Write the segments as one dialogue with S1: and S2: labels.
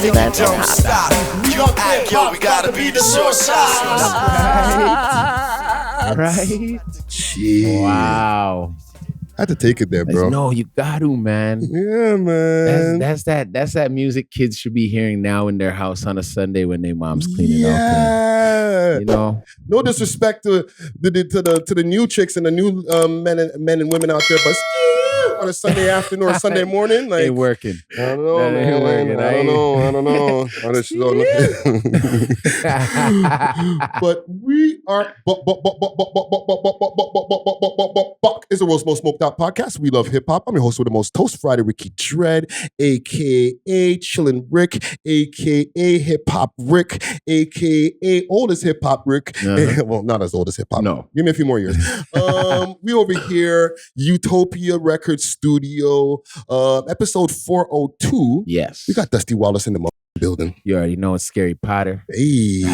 S1: We love hip hop.
S2: You act, yo, we gotta be the source.
S1: Right?
S3: Jeez.
S1: Wow.
S3: I had to take it there, bro.
S1: No, you got to, man.
S3: Yeah, man.
S1: That's that music kids should be hearing now in their house on a Sunday when their mom's cleaning up.
S3: Yeah.
S1: You know?
S3: No disrespect to the new chicks and the new men and women out there, but on a Sunday afternoon or Sunday morning, like
S1: ain't working.
S3: I don't know, man.
S1: Ain't working.
S3: I don't know. I just don't know. But we are Buck is the world's most smoked out podcast. We love hip hop. I'm your host with the most toast Friday, Ricky Dread, aka Chillin' Rick, aka Hip Hop Rick, aka oldest hip hop Rick. Well, not as old as hip hop.
S1: No,
S3: give me a few more years. We over here, Utopia Records Studio, episode 402.
S1: Yes,
S3: we got Dusty Wallace in the building.
S1: You already know it's Scary Potter.
S3: Hey.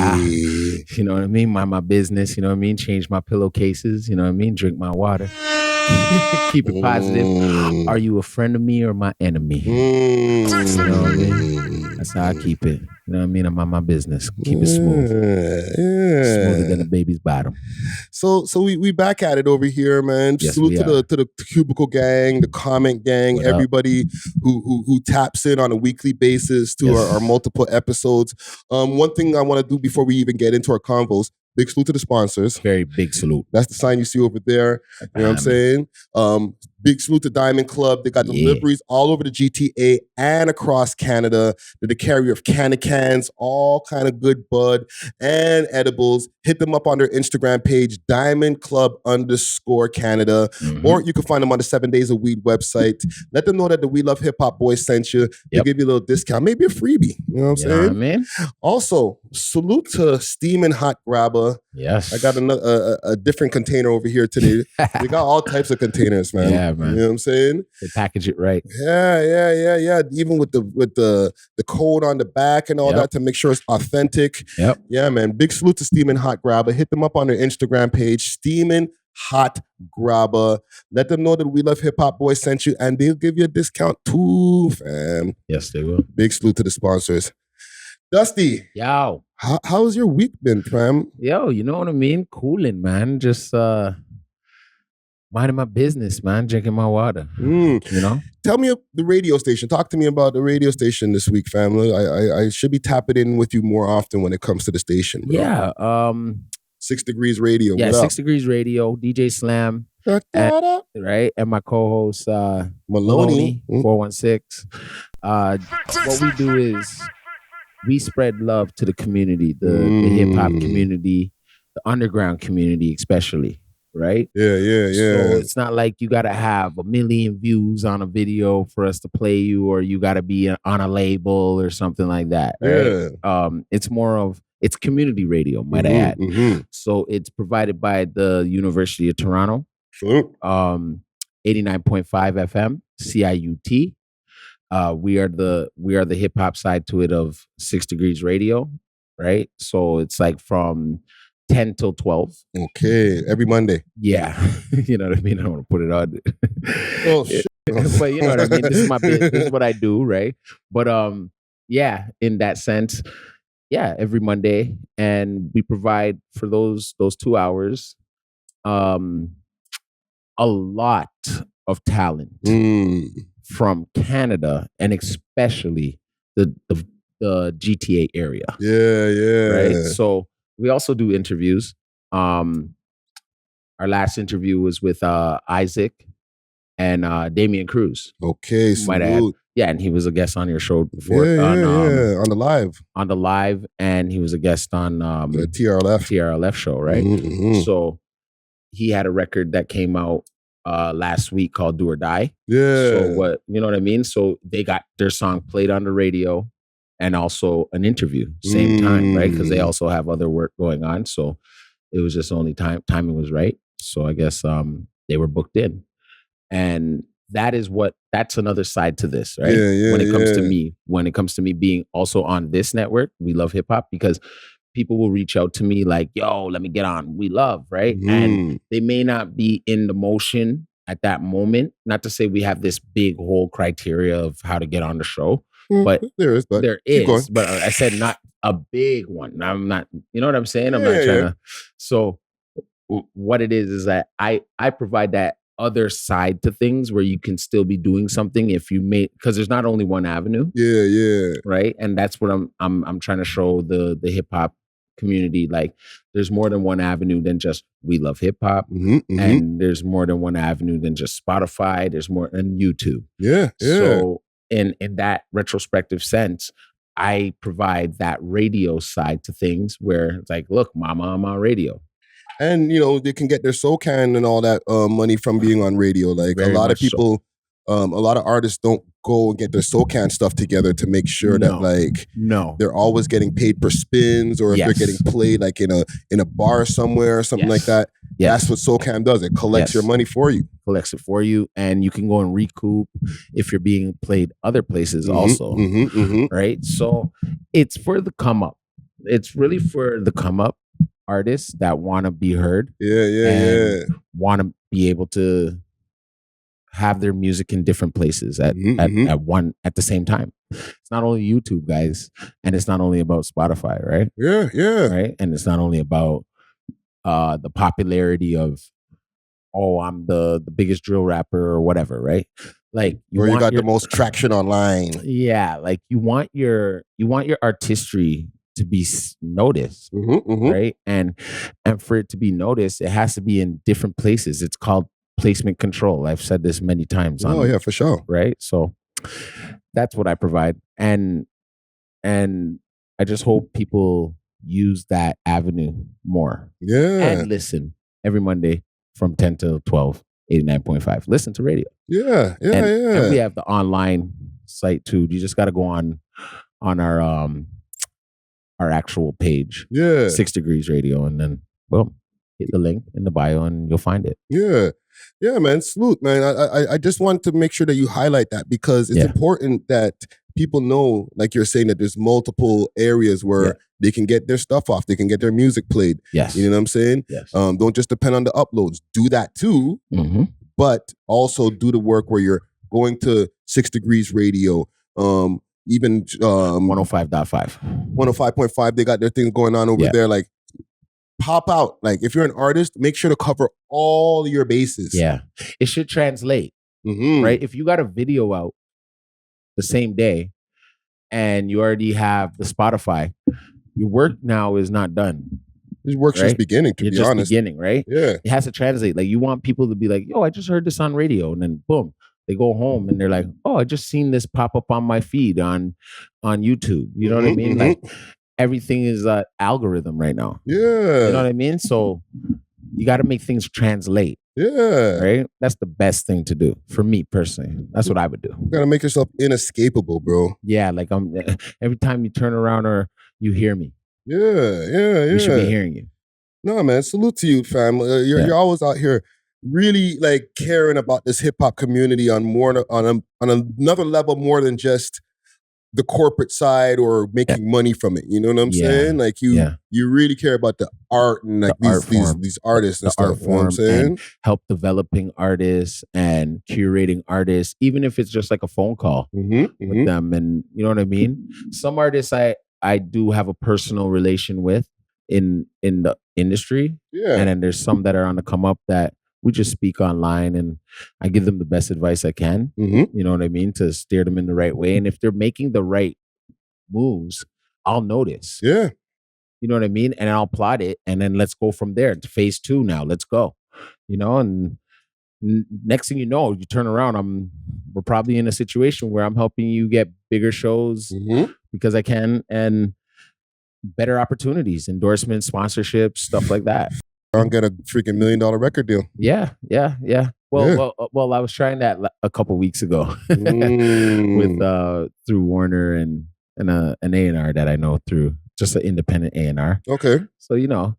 S1: You know what I mean? Mind my business, you know what I mean? Change my pillowcases, you know what I mean? Drink my water. Keep it positive. Are you a friend of me or my enemy? You know what I mean? That's how I keep it. You know what I mean? I'm on my business. Keep it smooth. Smoother than a baby's bottom.
S3: So we back at it over here, man.
S1: Yes,
S3: Salute to the cubicle gang, the comment gang, everybody who taps in on a weekly basis to our multiple episodes. One thing I want to do before we even get into our convos, big salute to the sponsors.
S1: Very big salute.
S3: That's the sign you see over there. You know what I'm saying? Big salute to Diamond Club. They got deliveries all over the GTA and across Canada. They're the carrier of cans, all kind of good bud and edibles. Hit them up on their Instagram page, Diamond Club _Canada. Or you can find them on the 7 Days of Weed website. Let them know that the We Love Hip Hop Boys sent you. They'll give you a little discount, maybe a freebie. You know what I'm saying?
S1: Know what I mean?
S3: Also, salute to Steamin' Hot Grabber.
S1: Yes.
S3: I got a different container over here today. We got all types of containers, man.
S1: Yeah, man.
S3: You know what I'm saying?
S1: They package it right.
S3: Yeah. Even with the code on the back and all that to make sure it's authentic.
S1: Yep.
S3: Yeah, man. Big salute to Steamin' Hot Grabber. Hit them up on their Instagram page, Steamin' Hot Grabber. Let them know that We Love Hip Hop Boys sent you, and they'll give you a discount too, fam.
S1: Yes, they will.
S3: Big salute to the sponsors. Dusty.
S1: Yo.
S3: How's your week been, fam?
S1: Yo, you know what I mean? Cooling, man. Just minding my business, man. Drinking my water. You know?
S3: Tell me the radio station. Talk to me about the radio station this week, family. I should be tapping in with you more often when it comes to the station, bro.
S1: Yeah.
S3: 6 Degrees Radio.
S1: Yeah,
S3: what
S1: 6 Degrees Radio, DJ Slam. Right? And my co-host Maloney 416. What we do is we spread love to the community, the hip hop community, the underground community, especially, right?
S3: Yeah.
S1: So it's not like you gotta have 1 million views on a video for us to play you, or you gotta be on a label or something like that. Right? Yeah. It's community radio, might I add. So it's provided by the University of Toronto. 89.5 FM, CIUT. We are the hip hop side to it of 6 Degrees Radio, right? So it's like from 10 till 12.
S3: Okay, every Monday.
S1: Yeah, you know what I mean. I don't want to put it on.
S3: Oh shit!
S1: But you know what I mean. This is my business. This is what I do, right? But yeah, in that sense, yeah, every Monday, and we provide for those 2 hours, a lot of talent. From Canada and especially the GTA area.
S3: Yeah.
S1: Right. So we also do interviews. Our last interview was with Isaac and Damian Cruz.
S3: Okay, salute.
S1: Yeah, and he was a guest on your show before.
S3: On the live.
S1: On the live, and he was a guest on
S3: the TRLF
S1: show, right? So he had a record that came out last week called Do or Die.
S3: Yeah.
S1: So what, you know what I mean? So they got their song played on the radio and also an interview same time, right? Because they also have other work going on. So it was just only timing was right. So I guess they were booked in. And that's another side to this, right? When it comes to me being also on this network, We Love Hip Hop, because people will reach out to me like, yo, let me get on We Love, right? And they may not be in the motion at that moment. Not to say we have this big whole criteria of how to get on the show, but
S3: there is. But
S1: there
S3: keep going.
S1: is. But I said not a big one. I'm not. You know what I'm saying? I'm not trying to. So what it is that I provide that other side to things where you can still be doing something if you make, because there's not only one avenue.
S3: Yeah.
S1: Right. And that's what I'm trying to show the hip hop community. Like there's more than one avenue than just we love hip hop. And there's more than one avenue than just Spotify. There's more than YouTube.
S3: Yeah.
S1: So in that retrospective sense, I provide that radio side to things where it's like, look, mama, I'm on radio.
S3: And, you know, they can get their SoCan and all that money from being on radio. Like
S1: Very
S3: a lot of
S1: much
S3: people, a lot of artists don't go and get their SoCan stuff together to make sure that like they're always getting paid per spins, or if they're getting played like in a bar somewhere or something like that. That's what SoCan does. It collects your money for you.
S1: Collects it for you, and you can go and recoup if you're being played other places also. Right? So it's for the come up. It's really for the come up artists that want to be heard. Want to be able to have their music in different places at the same time. It's not only YouTube, guys, and it's not only about Spotify, right? Right? And it's not only about the popularity of, oh, I'm the biggest drill rapper or whatever, right? Like
S3: you got the most traction online.
S1: Yeah, like you want your artistry to be noticed, right? And for it to be noticed, it has to be in different places. It's called placement control. I've said this many times.
S3: Yeah, for sure.
S1: Right? So that's what I provide. And I just hope people use that avenue more. And listen every Monday from 10 to 12, 89.5. Listen to radio. And we have the online site too. You just got to go on our actual page, 6 Degrees Radio, and then boom, hit the link in the bio and you'll find it.
S3: Yeah, man. Salute, man. I just want to make sure that you highlight that, because it's important that people know, like you're saying, that there's multiple areas where they can get their stuff off, they can get their music played. You know what I'm saying? Don't just depend on the uploads. Do that too, but also do the work where you're going to 6 Degrees Radio, even
S1: 105.5.
S3: 105.5, they got their things going on over there. Like, pop out. Like, if you're an artist, make sure to cover all your bases.
S1: It should translate, right? If you got a video out the same day and you already have the Spotify, your work now is not done.
S3: Your work's just beginning, to be honest.
S1: Beginning, right? It has to translate. Like, you want people to be like, yo, I just heard this on radio, and then boom, they go home and they're like, oh, I just seen this pop up on my feed on YouTube. You know what I mean? Like, everything is an algorithm right now. You know what I mean? So you got to make things translate. Right? That's the best thing to do for me personally. That's what I would do.
S3: You got to make yourself inescapable, bro.
S1: Like every time you turn around or you hear me. We should be hearing you.
S3: No, man. Salute to you, fam. You're always out here really like caring about this hip hop community on another level, more than just the corporate side or making money from it. You know what I'm saying? Like you really care about the art and like these artists and stuff. You know what I'm saying?
S1: And help developing artists and curating artists, even if it's just like a phone call with them. And you know what I mean? Some artists I do have a personal relation with in the industry. And then there's some that are on the come up that we just speak online, and I give them the best advice I can. You know what I mean? To steer them in the right way. And if they're making the right moves, I'll notice. You know what I mean? And I'll plot it, and then let's go from there to phase 2 now. Let's go. You know, and next thing you know, you turn around, we're probably in a situation where I'm helping you get bigger shows because I can, and better opportunities, endorsements, sponsorships, stuff like that.
S3: I'll get a freaking $1 million record deal.
S1: Well, I was trying that a couple weeks ago with through Warner and an A&R that I know through just an independent A&R.
S3: Okay.
S1: So, you know,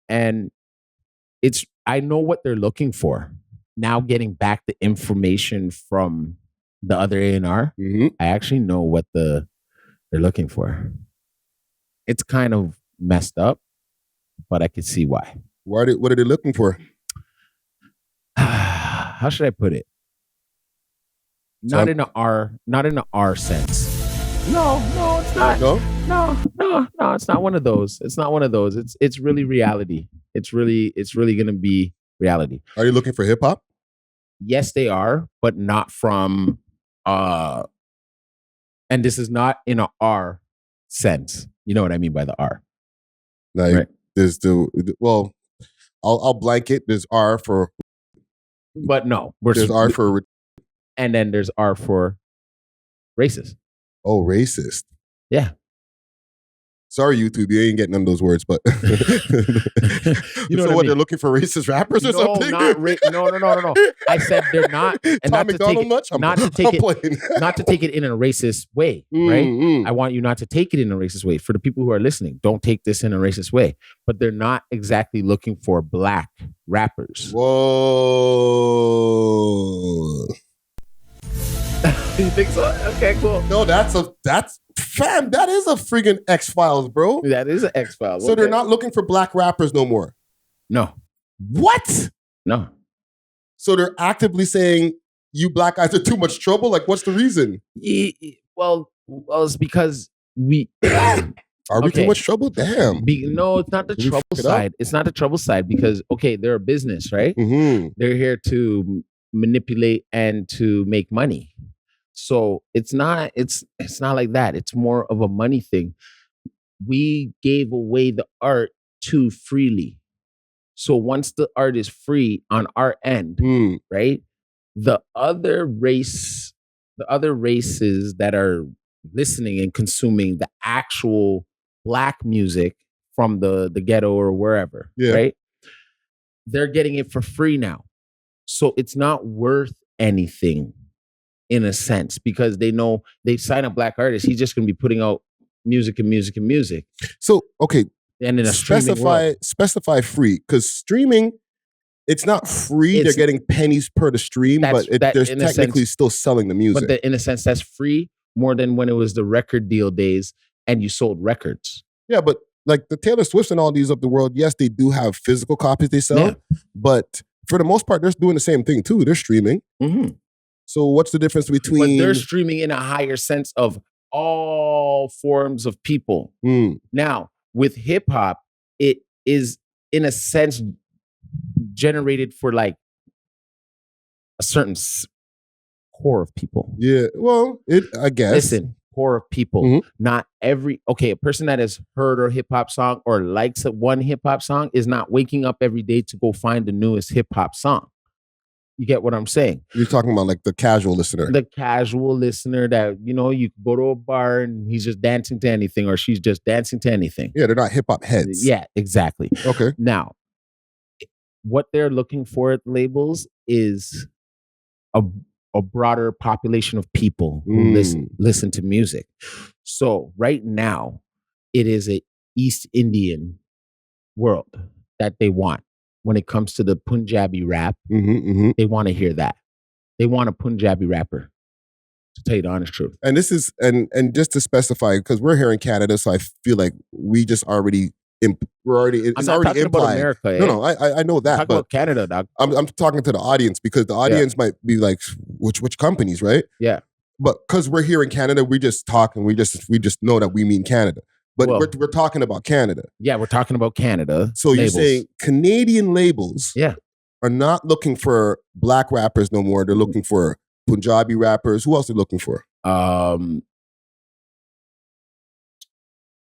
S1: and I know what they're looking for. Now getting back the information from the other A&R, I actually know what they're looking for. It's kind of messed up, but I can see why.
S3: What are they looking for?
S1: How should I put it? Not in a R sense. No, it's not. No, it's not one of those. It's not one of those. It's really reality. It's really gonna be reality.
S3: Are you looking for hip hop?
S1: Yes, they are, but not from and this is not in a R sense. You know what I mean by the R.
S3: Like
S1: right?
S3: There's I'll blanket. There's R for,
S1: but no,
S3: there's R for,
S1: and then there's R for racist.
S3: Oh, racist.
S1: Yeah.
S3: Sorry, YouTube, you ain't getting none of those words, but
S1: you know
S3: so
S1: what
S3: they're looking for racist rappers or something?
S1: No. I said they're not, and
S3: Tom McDonald much?
S1: Not to take it in a racist way, right? I want you not to take it in a racist way. For the people who are listening, don't take this in a racist way. But they're not exactly looking for black rappers.
S3: Whoa.
S1: You think so? Okay, cool.
S3: No, that's fam, that is a friggin' X-Files, bro.
S1: That is an X-Files.
S3: So they're not looking for black rappers no more.
S1: No.
S3: What?
S1: No.
S3: So they're actively saying you black guys are too much trouble? Like, what's the reason?
S1: Well, it's because we
S3: are we too much trouble? Damn.
S1: No, it's not the trouble side. It's not the trouble side because they're a business, right?
S3: Mm-hmm.
S1: They're here to manipulate and to make money. So it's not like that. It's more of a money thing. We gave away the art too freely. So once the art is free on our end, right? The other races that are listening and consuming the actual black music from the ghetto or wherever, right? They're getting it for free now. So it's not worth anything in a sense because they know they sign a black artist. He's just going to be putting out music.
S3: So, okay.
S1: And in a
S3: specify free because streaming, it's not free. They're getting pennies per the stream, but they're technically still selling the music.
S1: But in a sense, that's free more than when it was the record deal days and you sold records.
S3: Yeah, but like the Taylor Swifts and all these of the world, yes, they do have physical copies they sell, but for the most part, they're doing the same thing too. They're streaming.
S1: Mm-hmm.
S3: So what's the difference between?
S1: But they're streaming in a higher sense of all forms of people. Now, with hip hop, it is in a sense generated for like a certain core of people.
S3: Yeah, well, I guess.
S1: Listen, core of people. Not every a person that has heard a hip hop song or likes one hip hop song is not waking up every day to go find the newest hip hop song. You get what I'm saying?
S3: You're talking about like the casual listener.
S1: The casual listener that, you go to a bar and he's just dancing to anything or she's just dancing to anything.
S3: Yeah, they're not hip hop heads.
S1: Yeah, exactly.
S3: Okay.
S1: Now, what they're looking for at labels is a broader population of people who listen to music. So right now, it is a East Indian world that they want. When it comes to the Punjabi rap, they want to hear that. They want a Punjabi rapper, to tell you the honest truth.
S3: And this is, and just to specify, because we're here in Canada, so I feel like we just already, it's already
S1: talking
S3: implied.
S1: About America, eh?
S3: No, I know that.
S1: Talk about Canada, dog.
S3: I'm talking to the audience because the audience might be like, which companies, right?
S1: Yeah.
S3: But because we're here in Canada, we just talk and we just know that we mean Canada. But we're talking about Canada.
S1: Yeah, we're talking about Canada.
S3: So labels. You're saying Canadian labels are not looking for black rappers no more. They're looking for Punjabi rappers. Who else are they looking for?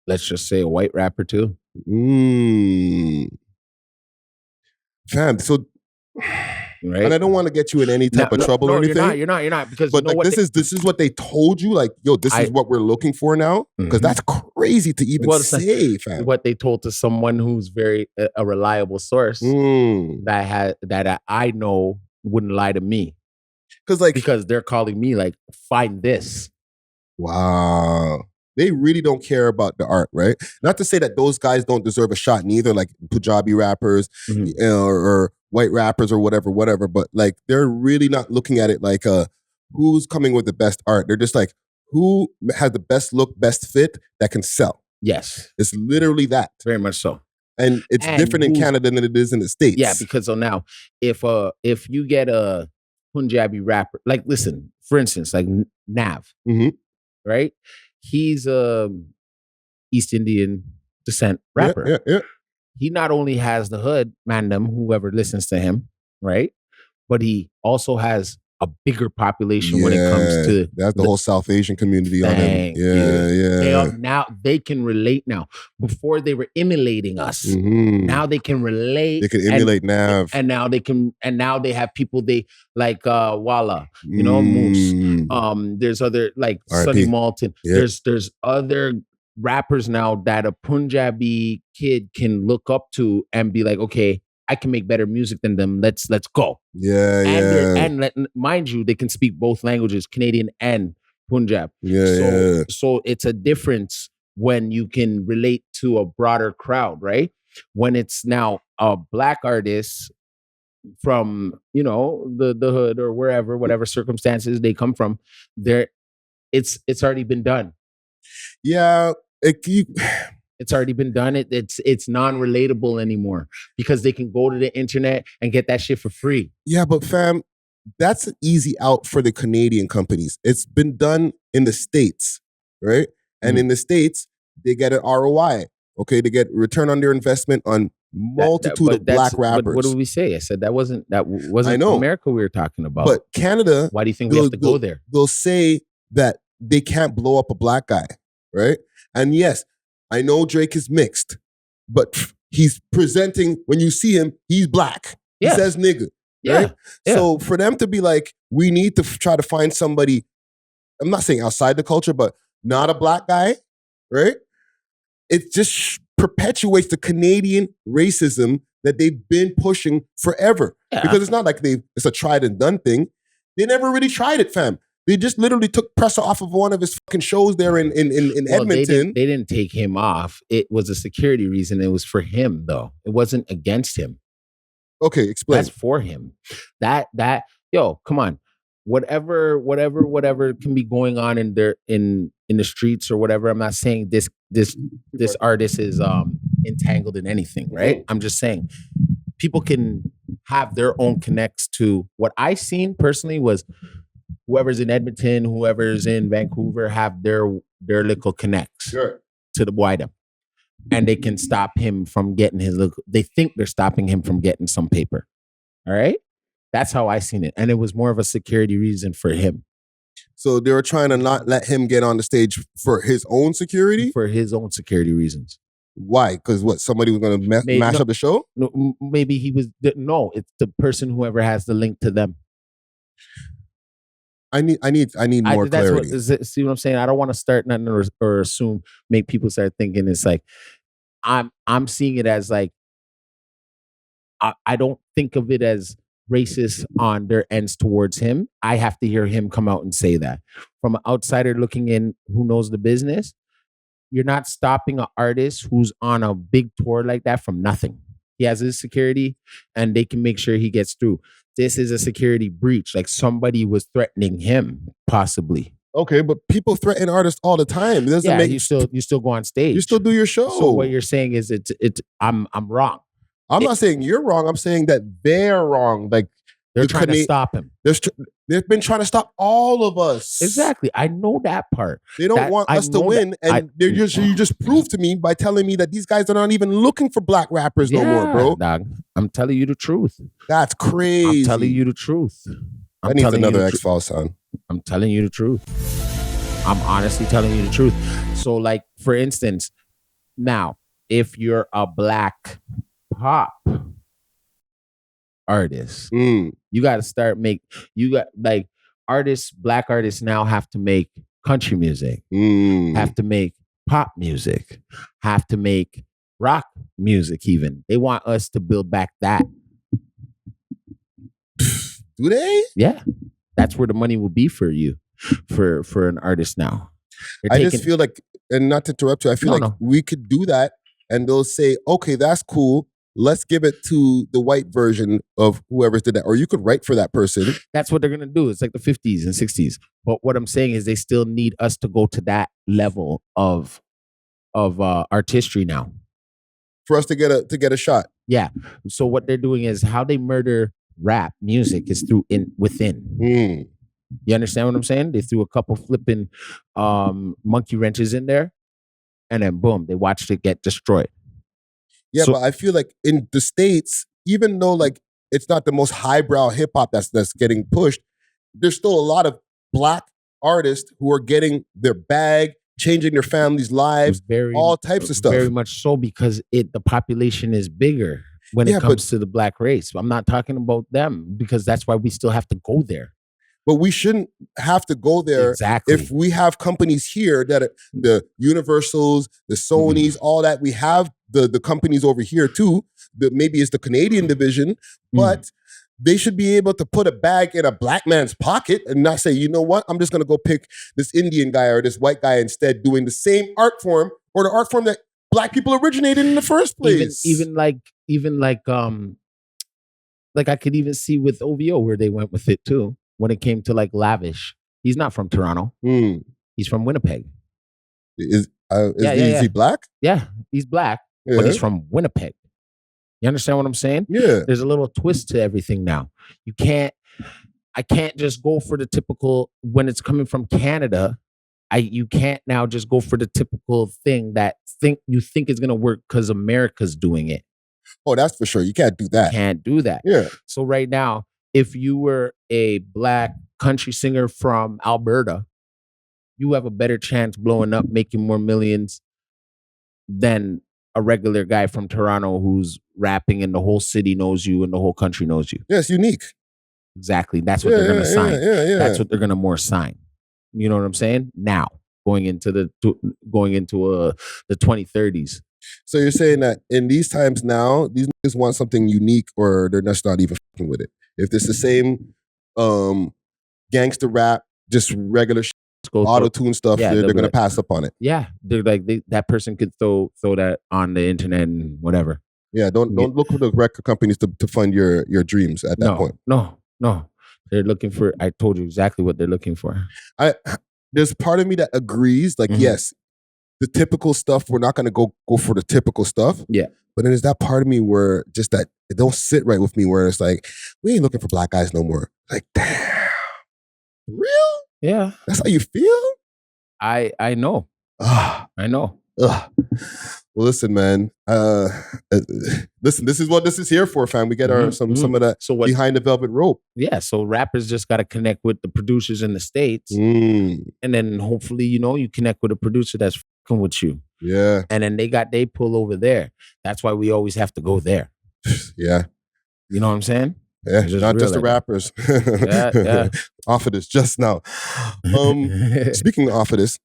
S1: Let's just say a white rapper too.
S3: Fam, so... Right. And I don't want to get you in any type of trouble or anything.
S1: You're not because
S3: but like this is what they told you. Like, yo, this is what we're looking for now. Because that's crazy to even say, fam.
S1: What they told to someone who's very a reliable source that I know wouldn't lie to me. Because they're calling me like, find this.
S3: Wow. They really don't care about the art, right? Not to say that those guys don't deserve a shot neither, like Punjabi rappers or white rappers or whatever. But like, they're really not looking at it like who's coming with the best art. They're just like, who has the best look, best fit that can sell.
S1: Yes.
S3: It's literally that.
S1: Very much so.
S3: And it's different in Canada than it is in the States.
S1: Yeah, because so now, if you get a Punjabi rapper, like listen, for instance, like Nav, right? he's a East Indian descent rapper.
S3: Yeah.
S1: He not only has the hood mandem, whoever listens to him, right? But he also has a bigger population when it comes to
S3: that's the whole South Asian community on him. Yeah.
S1: Now they can relate now. Before they were emulating us. Now they can relate.
S3: They can emulate Nav.
S1: And now they have people they like Wallace, Moose. There's other like Sonny Malton.
S3: Yeah.
S1: There's other rappers now that a Punjabi kid can look up to and be like, okay, I can make better music than them. Let's go. And mind you, they can speak both languages, Canadian and Punjab. So it's a difference when you can relate to a broader crowd, right? When it's now a black artist from, the hood or wherever, whatever circumstances they come from, it's already been done.
S3: Yeah.
S1: It's already been done. It's non-relatable anymore because they can go to the internet and get that shit for free.
S3: Yeah, but fam, that's an easy out for the Canadian companies. It's been done in the States, right? And in the States, they get an ROI. Okay, they get return on their investment on multitude of black rappers.
S1: But what did we say? I said that wasn't America we were talking about.
S3: But Canada,
S1: why do you think we have to go there?
S3: They'll say that they can't blow up a black guy, right? And yes, I know Drake is mixed, but he's presenting, when you see him, he's black. He says nigga, right? Yeah. So for them to be like, we need to try to find somebody, I'm not saying outside the culture, but not a black guy, right? It just perpetuates the Canadian racism that they've been pushing forever. Yeah. Because it's not like it's a tried and done thing. They never really tried it, fam. They just literally took Presser off of one of his fucking shows there in Edmonton.
S1: They didn't take him off. It was a security reason. It was for him, though. It wasn't against him.
S3: Okay, explain.
S1: That's for him. Come on. Whatever can be going on in the streets or whatever. I'm not saying this artist is entangled in anything, right? I'm just saying people can have their own connects to what I seen personally was whoever's in Edmonton, whoever's in Vancouver have their little connects to the Wida. And they can stop him from getting they think they're stopping him from getting some paper. All right? That's how I seen it. And it was more of a security reason for him.
S3: So they were trying to not let him get on the stage for his own security?
S1: For his own security reasons.
S3: Why? Because somebody was going to mash up the show?
S1: No, maybe he was... No, it's the person whoever has the link to them.
S3: I need more clarity.
S1: See what I'm saying? I don't want to start nothing or assume, make people start thinking it's like, I'm seeing it as like, I don't think of it as racist on their ends towards him. I have to hear him come out and say that. From an outsider looking in who knows the business, you're not stopping an artist who's on a big tour like that from nothing. He has his security and they can make sure he gets through. This is a security breach. Like somebody was threatening him, possibly.
S3: Okay, but people threaten artists all the time. It doesn't make
S1: you still go on stage.
S3: You still do your show.
S1: So what you're saying is I'm wrong.
S3: I'm not saying you're wrong. I'm saying that they're wrong. Like
S1: they're trying to stop him.
S3: They've been trying to stop all of us.
S1: Exactly. I know that part.
S3: They don't want us to win. And you just proved to me by telling me that these guys are not even looking for black rappers no more, bro.
S1: Dog, I'm telling you the truth.
S3: That's crazy.
S1: I'm telling you the truth.
S3: I need another X-Files sound.
S1: I'm telling you the truth. I'm honestly telling you the truth. So like, for instance, now, if you're a black pop artist, you got to start black artists now have to make country music, have to make pop music, have to make rock music even. They want us to build back that.
S3: Do they?
S1: Yeah. That's where the money will be for you, for an artist now.
S3: Just feel like, and not to interrupt you, I feel we could do that and they'll say, okay, that's cool. Let's give it to the white version of whoever did that. Or you could write for that person.
S1: That's what they're going to do. It's like the 50s and 60s. But what I'm saying is they still need us to go to that level of artistry now.
S3: For us to get a shot.
S1: Yeah. So what they're doing is how they murder rap music is through within. You understand what I'm saying? They threw a couple flipping monkey wrenches in there, and then boom, they watched it get destroyed.
S3: Yeah, but I feel like in the States, even though like it's not the most highbrow hip hop that's getting pushed, there's still a lot of black artists who are getting their bag, changing their families' lives, all types of stuff.
S1: Very much so, because the population is bigger when it comes to the black race. I'm not talking about them, because that's why we still have to go there.
S3: But we shouldn't have to go there if we have companies here that the Universals, the Sonys, all that. We have the companies over here too. Maybe it's the Canadian division, but they should be able to put a bag in a black man's pocket and not say, you know what, I'm just going to go pick this Indian guy or this white guy instead, doing the same art form or the art form that black people originated in the first place.
S1: Even like I could even see with OVO where they went with it too. When it came to like Lavish, he's not from Toronto. He's from Winnipeg.
S3: Is he black?
S1: Yeah, he's black, but he's from Winnipeg. You understand what I'm saying?
S3: Yeah.
S1: There's a little twist to everything now. I can't just go for the typical, when it's coming from Canada, you can't now just go for the typical thing that you think is gonna work because America's doing it.
S3: Oh, that's for sure. You can't do that.
S1: Can't do that.
S3: Yeah.
S1: So right now, if you were a black country singer from Alberta, you have a better chance blowing up, making more millions than a regular guy from Toronto who's rapping and the whole city knows you and the whole country knows you.
S3: Yeah, it's unique.
S1: Exactly. That's what they're going to sign. That's what they're going to more sign. You know what I'm saying? Now, going into the 2030s.
S3: So you're saying that in these times now, these niggas want something unique, or they're just not even fucking with it. If it's the same gangster rap, just regular auto-tune stuff, they're going to pass up on it.
S1: Yeah. They're like, that person could throw that on the internet and whatever.
S3: Yeah, don't look for the record companies to fund your dreams at that point.
S1: No. They're looking for, I told you exactly what they're looking for.
S3: There's part of me that agrees, like, yes, the typical stuff, we're not going to go for the typical stuff.
S1: Yeah.
S3: But then there's that part of me where just that it don't sit right with me, where it's like, we ain't looking for black guys no more. Like, damn. Real?
S1: Yeah.
S3: That's how you feel?
S1: I know. I know.
S3: Well, listen, man. Listen, this is what this is here for, fam. We get some of that behind the velvet rope.
S1: Yeah, so rappers just got to connect with the producers in the States. And then hopefully, you connect with a producer that's fucking with you.
S3: Yeah.
S1: And then they pull over there. That's why we always have to go there.
S3: Yeah.
S1: You know what I'm saying?
S3: Yeah, not just the rappers.
S1: Yeah.
S3: Off of this just now. Speaking off of this,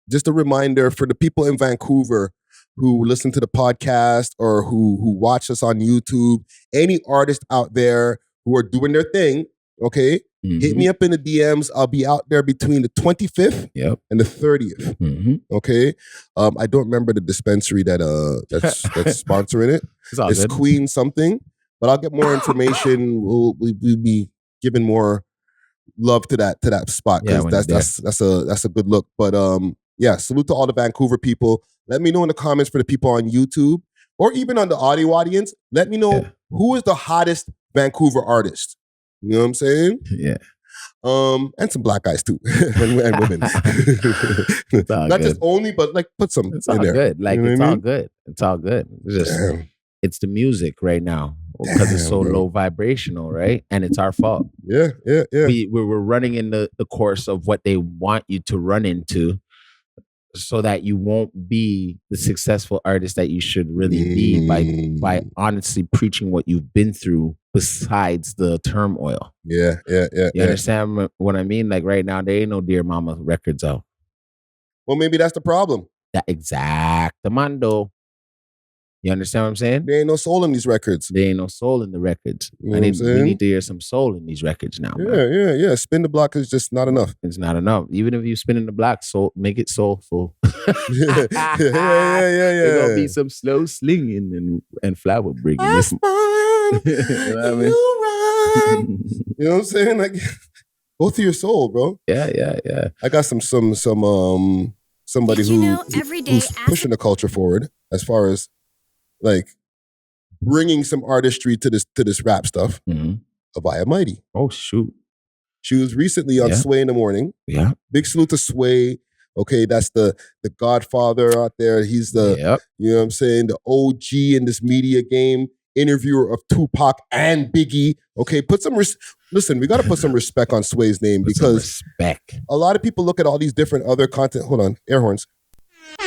S3: just a reminder for the people in Vancouver who listen to the podcast or who watch us on YouTube, any artist out there who are doing their thing, okay? Hit me up in the DMs. I'll be out there between the 25th and the 30th. Okay? I don't remember the dispensary that's sponsoring it. It's Queen something. But I'll get more information. We'll be giving more love to that spot, because that's a good look. But yeah, salute to all the Vancouver people. Let me know in the comments for the people on YouTube or even on the audio audience. Let me know who is the hottest Vancouver artist. You know what I'm saying?
S1: Yeah.
S3: And some black guys too, and women. Not just only, but like put some
S1: it's all
S3: in there.
S1: Good. Like, it's all good. It's all good. It's just it's the music right now, because it's so low vibrational, right? And it's our fault.
S3: Yeah.
S1: We're running in the course of what they want you to run into, so that you won't be the successful artist that you should really be by honestly preaching what you've been through besides the turmoil.
S3: Yeah.
S1: You understand what I mean? Like right now, there ain't no Dear Mama records out.
S3: Well, maybe that's the problem.
S1: That exactamando. You understand what I'm saying?
S3: There ain't no soul in these records.
S1: There ain't no soul in the records.
S3: You know
S1: we need to hear some soul in these records now.
S3: Yeah. Spin the block is just not enough.
S1: It's not enough. Even if you spin in the block, soul, make it soulful.
S3: Yeah.
S1: There's gonna be some slow slinging and flower bringing.
S3: You know what I mean? You know what I'm saying? Like, go through your soul, bro.
S1: Yeah.
S3: I got somebody who's pushing the culture forward as far as like bringing some artistry to this rap stuff. Haviah Mighty.
S1: Oh shoot.
S3: She was recently on Sway in the Morning.
S1: Yeah.
S3: Big salute to Sway. Okay, that's the godfather out there. He's the, you know what I'm saying, the OG in this media game, interviewer of Tupac and Biggie. Okay, listen, we got to put some respect on Sway's name because a lot of people look at all these different other content. Hold on, air horns. A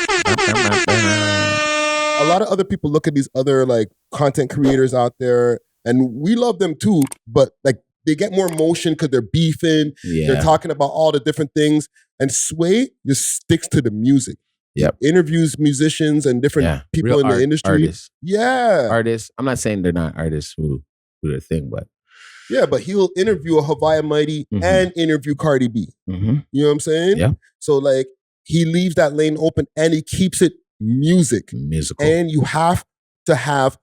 S3: lot of other people look at these other like content creators out there, and we love them too, but like they get more emotion because they're beefing. They're talking about all the different things. And Sway just sticks to the music.
S1: Yep.
S3: Interviews musicians and different people in the industry.
S1: Artists.
S3: Yeah.
S1: Artists. I'm not saying they're not artists who do their thing, but.
S3: Yeah, but he'll interview a Haviah Mighty and interview Cardi B. You know what I'm saying?
S1: Yeah.
S3: So like he leaves that lane open and he keeps it musical. And you have to have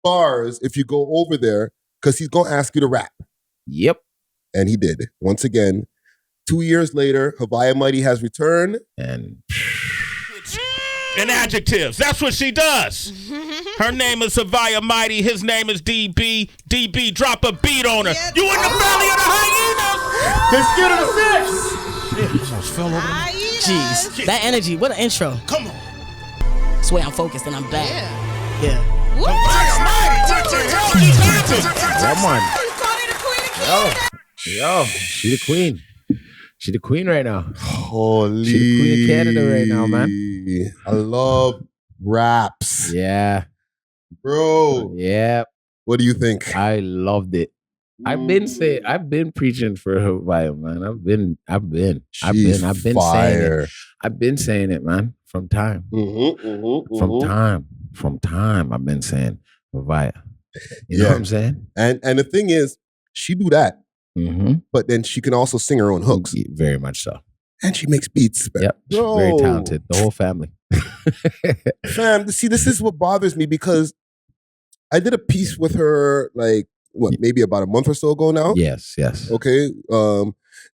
S3: bars if you go over there because he's going to ask you to rap.
S1: Yep.
S3: And he did. Once again, 2 years later, Haviah Mighty has returned.
S1: And
S4: adjectives. That's what she does. Her name is Haviah Mighty. His name is DB. DB, drop a beat on her. You in the belly of the hyenas.
S3: They're scared of the fish.
S4: Almost fell over.
S5: Jeez, that energy. What an intro.
S4: Come on.
S5: Swear I'm focused and I'm back. Yeah.
S1: Come on. Yo, she the queen. She the queen right now.
S3: Holy.
S1: She the queen of Canada right now, man.
S3: I love raps.
S1: Yeah.
S3: Bro.
S1: Yeah.
S3: What do you think?
S1: I loved it. I've been preaching for Haviah, man. I've been saying it. I've been saying it, man, from time. From time I've been saying Haviah. You know what I'm saying?
S3: And the thing is, she do that. But then she can also sing her own hooks.
S1: Very much so.
S3: And she makes beats.
S1: Yep. Bro. Very talented. The whole family.
S3: Fam, see, this is what bothers me because I did a piece with her like, maybe about a month or so ago now?
S1: Yes.
S3: Okay.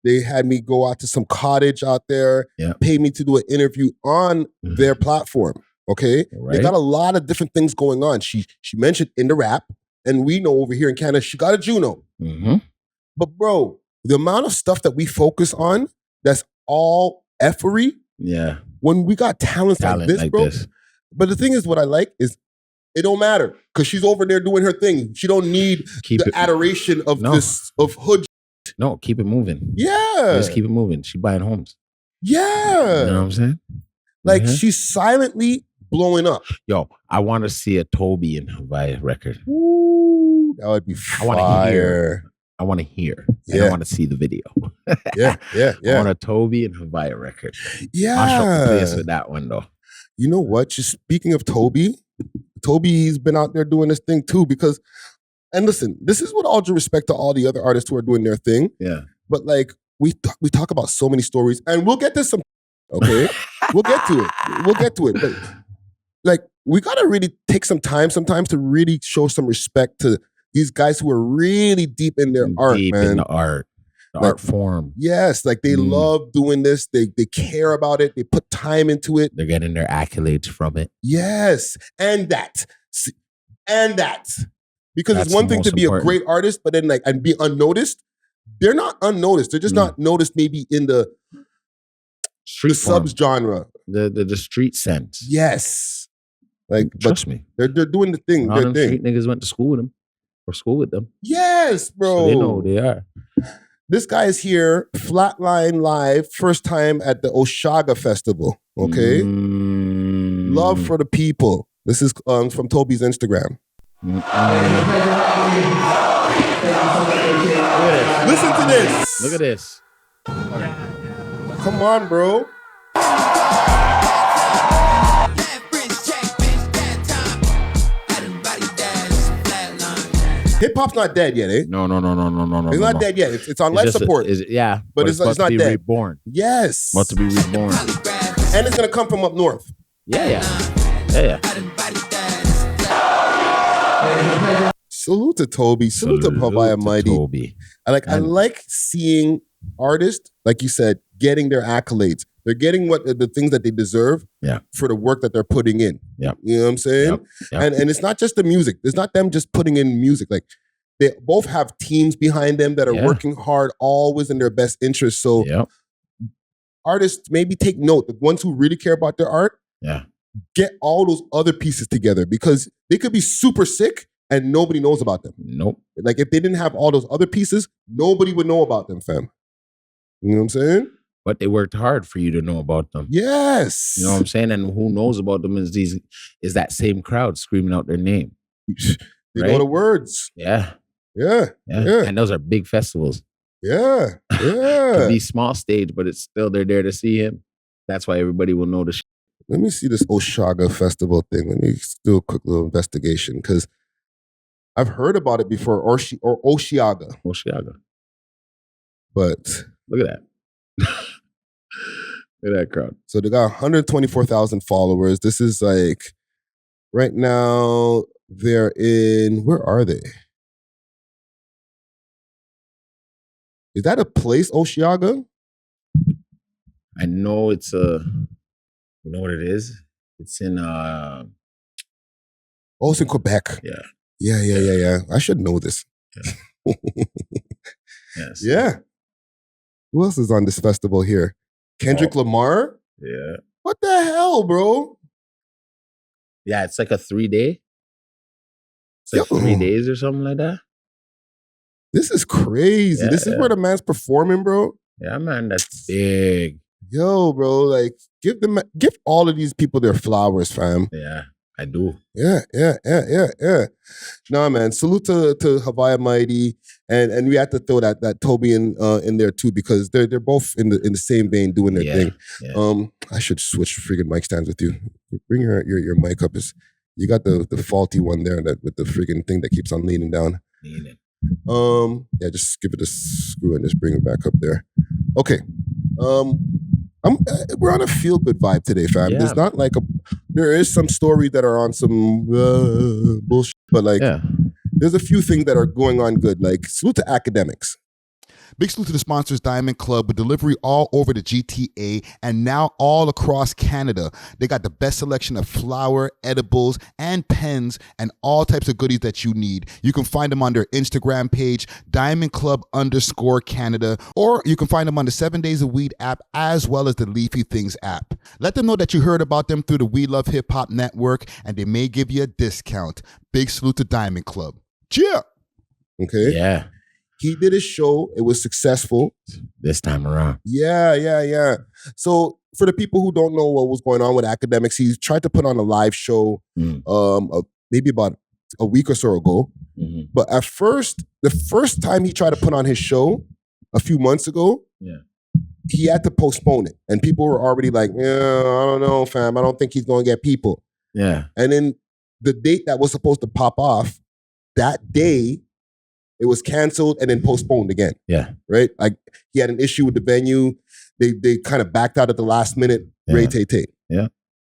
S3: They had me go out to some cottage out there, pay me to do an interview on their platform. Okay.
S1: Right.
S3: They got a lot of different things going on. She mentioned in the rap, and we know over here in Canada, she got a Juno. But bro, the amount of stuff that we focus on, that's all effery.
S1: Yeah.
S3: When we got talent like this, bro. But the thing is, what I like is it don't matter because she's over there doing her thing. She don't need adoration of of hood.
S1: No, keep it moving.
S3: Yeah.
S1: Just keep it moving. She buying homes.
S3: Yeah.
S1: You know what I'm saying?
S3: Like she's silently blowing up.
S1: Yo, I want to see a Toby and Haviah record.
S3: Ooh, that would be fire.
S1: I want to hear. And I want to see the video.
S3: Yeah.
S1: I want a Toby and Haviah record.
S3: Yeah.
S1: I'll show the place with that one though.
S3: You know what? Just speaking of Toby's been out there doing this thing too because, and listen, this is with all due respect to all the other artists who are doing their thing.
S1: Yeah.
S3: But like, we talk about so many stories and we'll get to some, okay? We'll get to it. But like, we got to really take some time sometimes to really show some respect to these guys who are really deep in their art, man.
S1: In the art. Art form.
S3: Yes, like they love doing this. They care about it. They put time into it.
S1: They're getting their accolades from it.
S3: Yes, and that. Because
S1: That's
S3: it's one thing to be
S1: important.
S3: a great artist, but then and be unnoticed. They're not unnoticed. They're just not noticed maybe in the
S1: street
S3: subs genre.
S1: The street sense.
S3: Yes. Like
S1: trust me.
S3: They're doing the thing.
S1: All them street niggas went to school with them. Or school with them.
S3: Yes, bro.
S1: So they know who they are.
S3: This guy is here, Flatline Live, first time at the Oshaga Festival, okay? Love for the people. This is from Toby's Instagram. Listen to this.
S1: Look at this.
S3: Come on, bro. Hip hop's not dead yet, eh?
S1: No.
S3: It's not dead yet. It's on life support. But it's not dead.
S1: Reborn.
S3: Yes.
S1: About to be reborn.
S3: And it's gonna come from up north.
S1: Yeah.
S3: Salute to Toby. Salute to Haviah Mighty.
S1: Toby.
S3: I like seeing artists, like you said, getting their accolades. They're getting the things that they deserve for the work that they're putting in.
S1: Yep.
S3: You know what I'm saying?
S1: Yep.
S3: And it's not just the music. It's not them just putting in music. Like They both have teams behind them that are working hard, always in their best interest. So artists, maybe take note. The ones who really care about their art, get all those other pieces together because they could be super sick and nobody knows about them.
S1: Nope.
S3: Like if they didn't have all those other pieces, nobody would know about them, fam. You know what I'm saying?
S1: But they worked hard for you to know about them.
S3: Yes.
S1: You know what I'm saying? And who knows about them is that same crowd screaming out their name.
S3: They know the words.
S1: Yeah.
S3: Yeah.
S1: And those are big festivals.
S3: Yeah. Yeah.
S1: Could be small stage, but it's still they're there to see him. That's why everybody will know the shit.
S3: Let me see this Oshaga festival thing. Let me do a quick little investigation because I've heard about it before, or Oshiaga.
S1: Oshiaga.
S3: But
S1: look at that. Look at that crowd.
S3: So they got 124,000 followers. This is like, right now, they're in, where are they? Is that a place, Oshiaga?
S1: I know it's you know what it is? It's in
S3: it's in Quebec. Yeah. I should know this.
S1: Yeah. Yes.
S3: Yeah. Who else is on this festival here? Kendrick Lamar?
S1: Yeah.
S3: What the hell, bro?
S1: Yeah, it's like a 3-day. It's like 3 days or something like that.
S3: This is crazy.
S1: Yeah,
S3: this is where the man's performing, bro.
S1: Yeah, man, that's big.
S3: Yo, bro, like give all of these people their flowers, fam.
S1: Yeah, I do.
S3: Yeah. Nah, man. Salute to Haviah Mighty, and we have to throw that Toby in there too because they're both in the same vein doing their thing.
S1: Yeah.
S3: I should switch friggin' mic stands with you. Bring your mic up. You got the faulty one there with the friggin' thing that keeps on leaning down. Yeah, just give it a screw and just bring it back up there. Okay. We're on a feel good vibe today, fam.
S1: Yeah.
S3: There's not like there is some stories that are on some bullshit, but like there's a few things that are going on good. Like salute to Akademiks. Big salute to the sponsors, Diamond Club, with delivery all over the GTA and now all across Canada. They got the best selection of flour, edibles, and pens, and all types of goodies that you need. You can find them on their Instagram page, DiamondClub_Canada, or you can find them on the 7 Days of Weed app as well as the Leafy Things app. Let them know that you heard about them through the We Love Hip Hop Network, and they may give you a discount. Big salute to Diamond Club. Cheer! Okay?
S1: Yeah.
S3: He did his show. It was successful.
S1: This time around.
S3: Yeah. So for the people who don't know what was going on with Akademiks, he tried to put on a live show maybe about a week or so ago. Mm-hmm. But at first, the first time he tried to put on his show a few months ago, he had to postpone it. And people were already like, yeah, I don't know, fam. I don't think he's going to get people.
S1: Yeah.
S3: And then the date that was supposed to pop off, that day, it was canceled and then postponed again.
S1: Yeah.
S3: Right? Like he had an issue with the venue. They kind of backed out at the last minute. Ray-tay-tay.
S1: Yeah.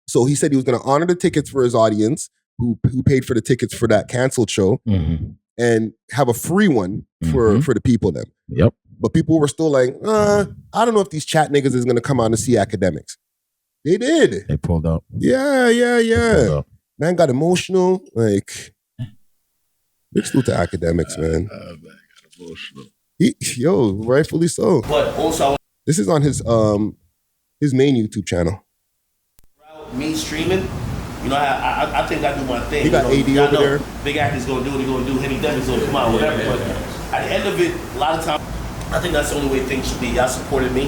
S3: So he said he was going to honor the tickets for his audience who paid for the tickets for that canceled show and have a free one for the people then.
S1: Yep.
S3: But people were still like, I don't know if these chat niggas is going to come out and see Akademiks. They did.
S1: They pulled up.
S3: Yeah. Man got emotional. Like... Big salute to Akademiks, man.
S1: Man got emotional.
S3: Rightfully so.
S2: But also,
S3: this is on his main YouTube channel.
S2: Me streaming, you know, I think I do my thing.
S3: He got AD over there.
S2: Big Act's gonna do what he's gonna do. Henny Deckz gonna come out, whatever. But at the end of it, a lot of times, I think that's the only way things should be. Y'all supported me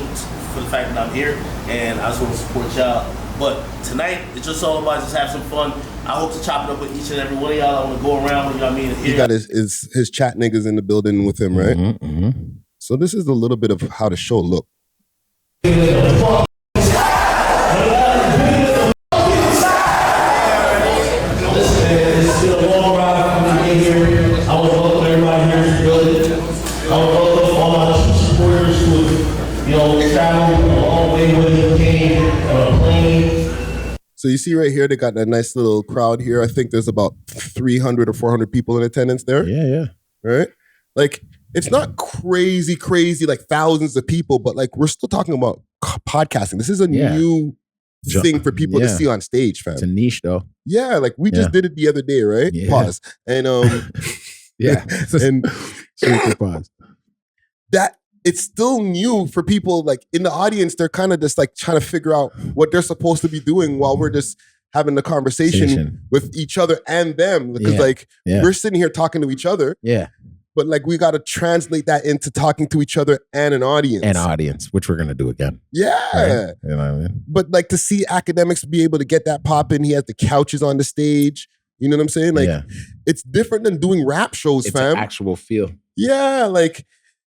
S2: for the fact that I'm here, and I just want to support y'all. But tonight, it's just all about just have some fun. I hope to chop it up with each and every one of y'all. I want to go around, you know what I mean?
S3: He got his chat niggas in the building with him, right? So this is a little bit of how the show looked.
S6: It's been a long ride for me to get here. I want to welcome everybody here to the building. I want to welcome all my supporters who traveled a long way when they came on a plane.
S3: So you see right here, they got that nice little crowd here. I think there's about 300 or 400 people in attendance there.
S1: Yeah.
S3: Right? Like, it's not crazy, like thousands of people, but like we're still talking about podcasting. This is a new thing for people to see on stage, fam.
S1: It's a niche though.
S3: Yeah, like we just did it the other day, right?
S1: Yeah.
S3: Pause. And
S1: Yeah.
S3: And
S1: Sweet Chromazz.
S3: that it's still new for people like in the audience. They're kind of just like trying to figure out what they're supposed to be doing while we're just having the conversation with each other and them. Because we're sitting here talking to each other.
S1: Yeah.
S3: But like we got to translate that into talking to each other and an audience.
S1: Which we're going to do again.
S3: Yeah.
S1: Right? You know what I mean?
S3: But like to see Akademiks be able to get that pop in. He has the couches on the stage. You know what I'm saying? Like it's different than doing rap shows, fam.
S1: It's actual feel.
S3: Yeah. Like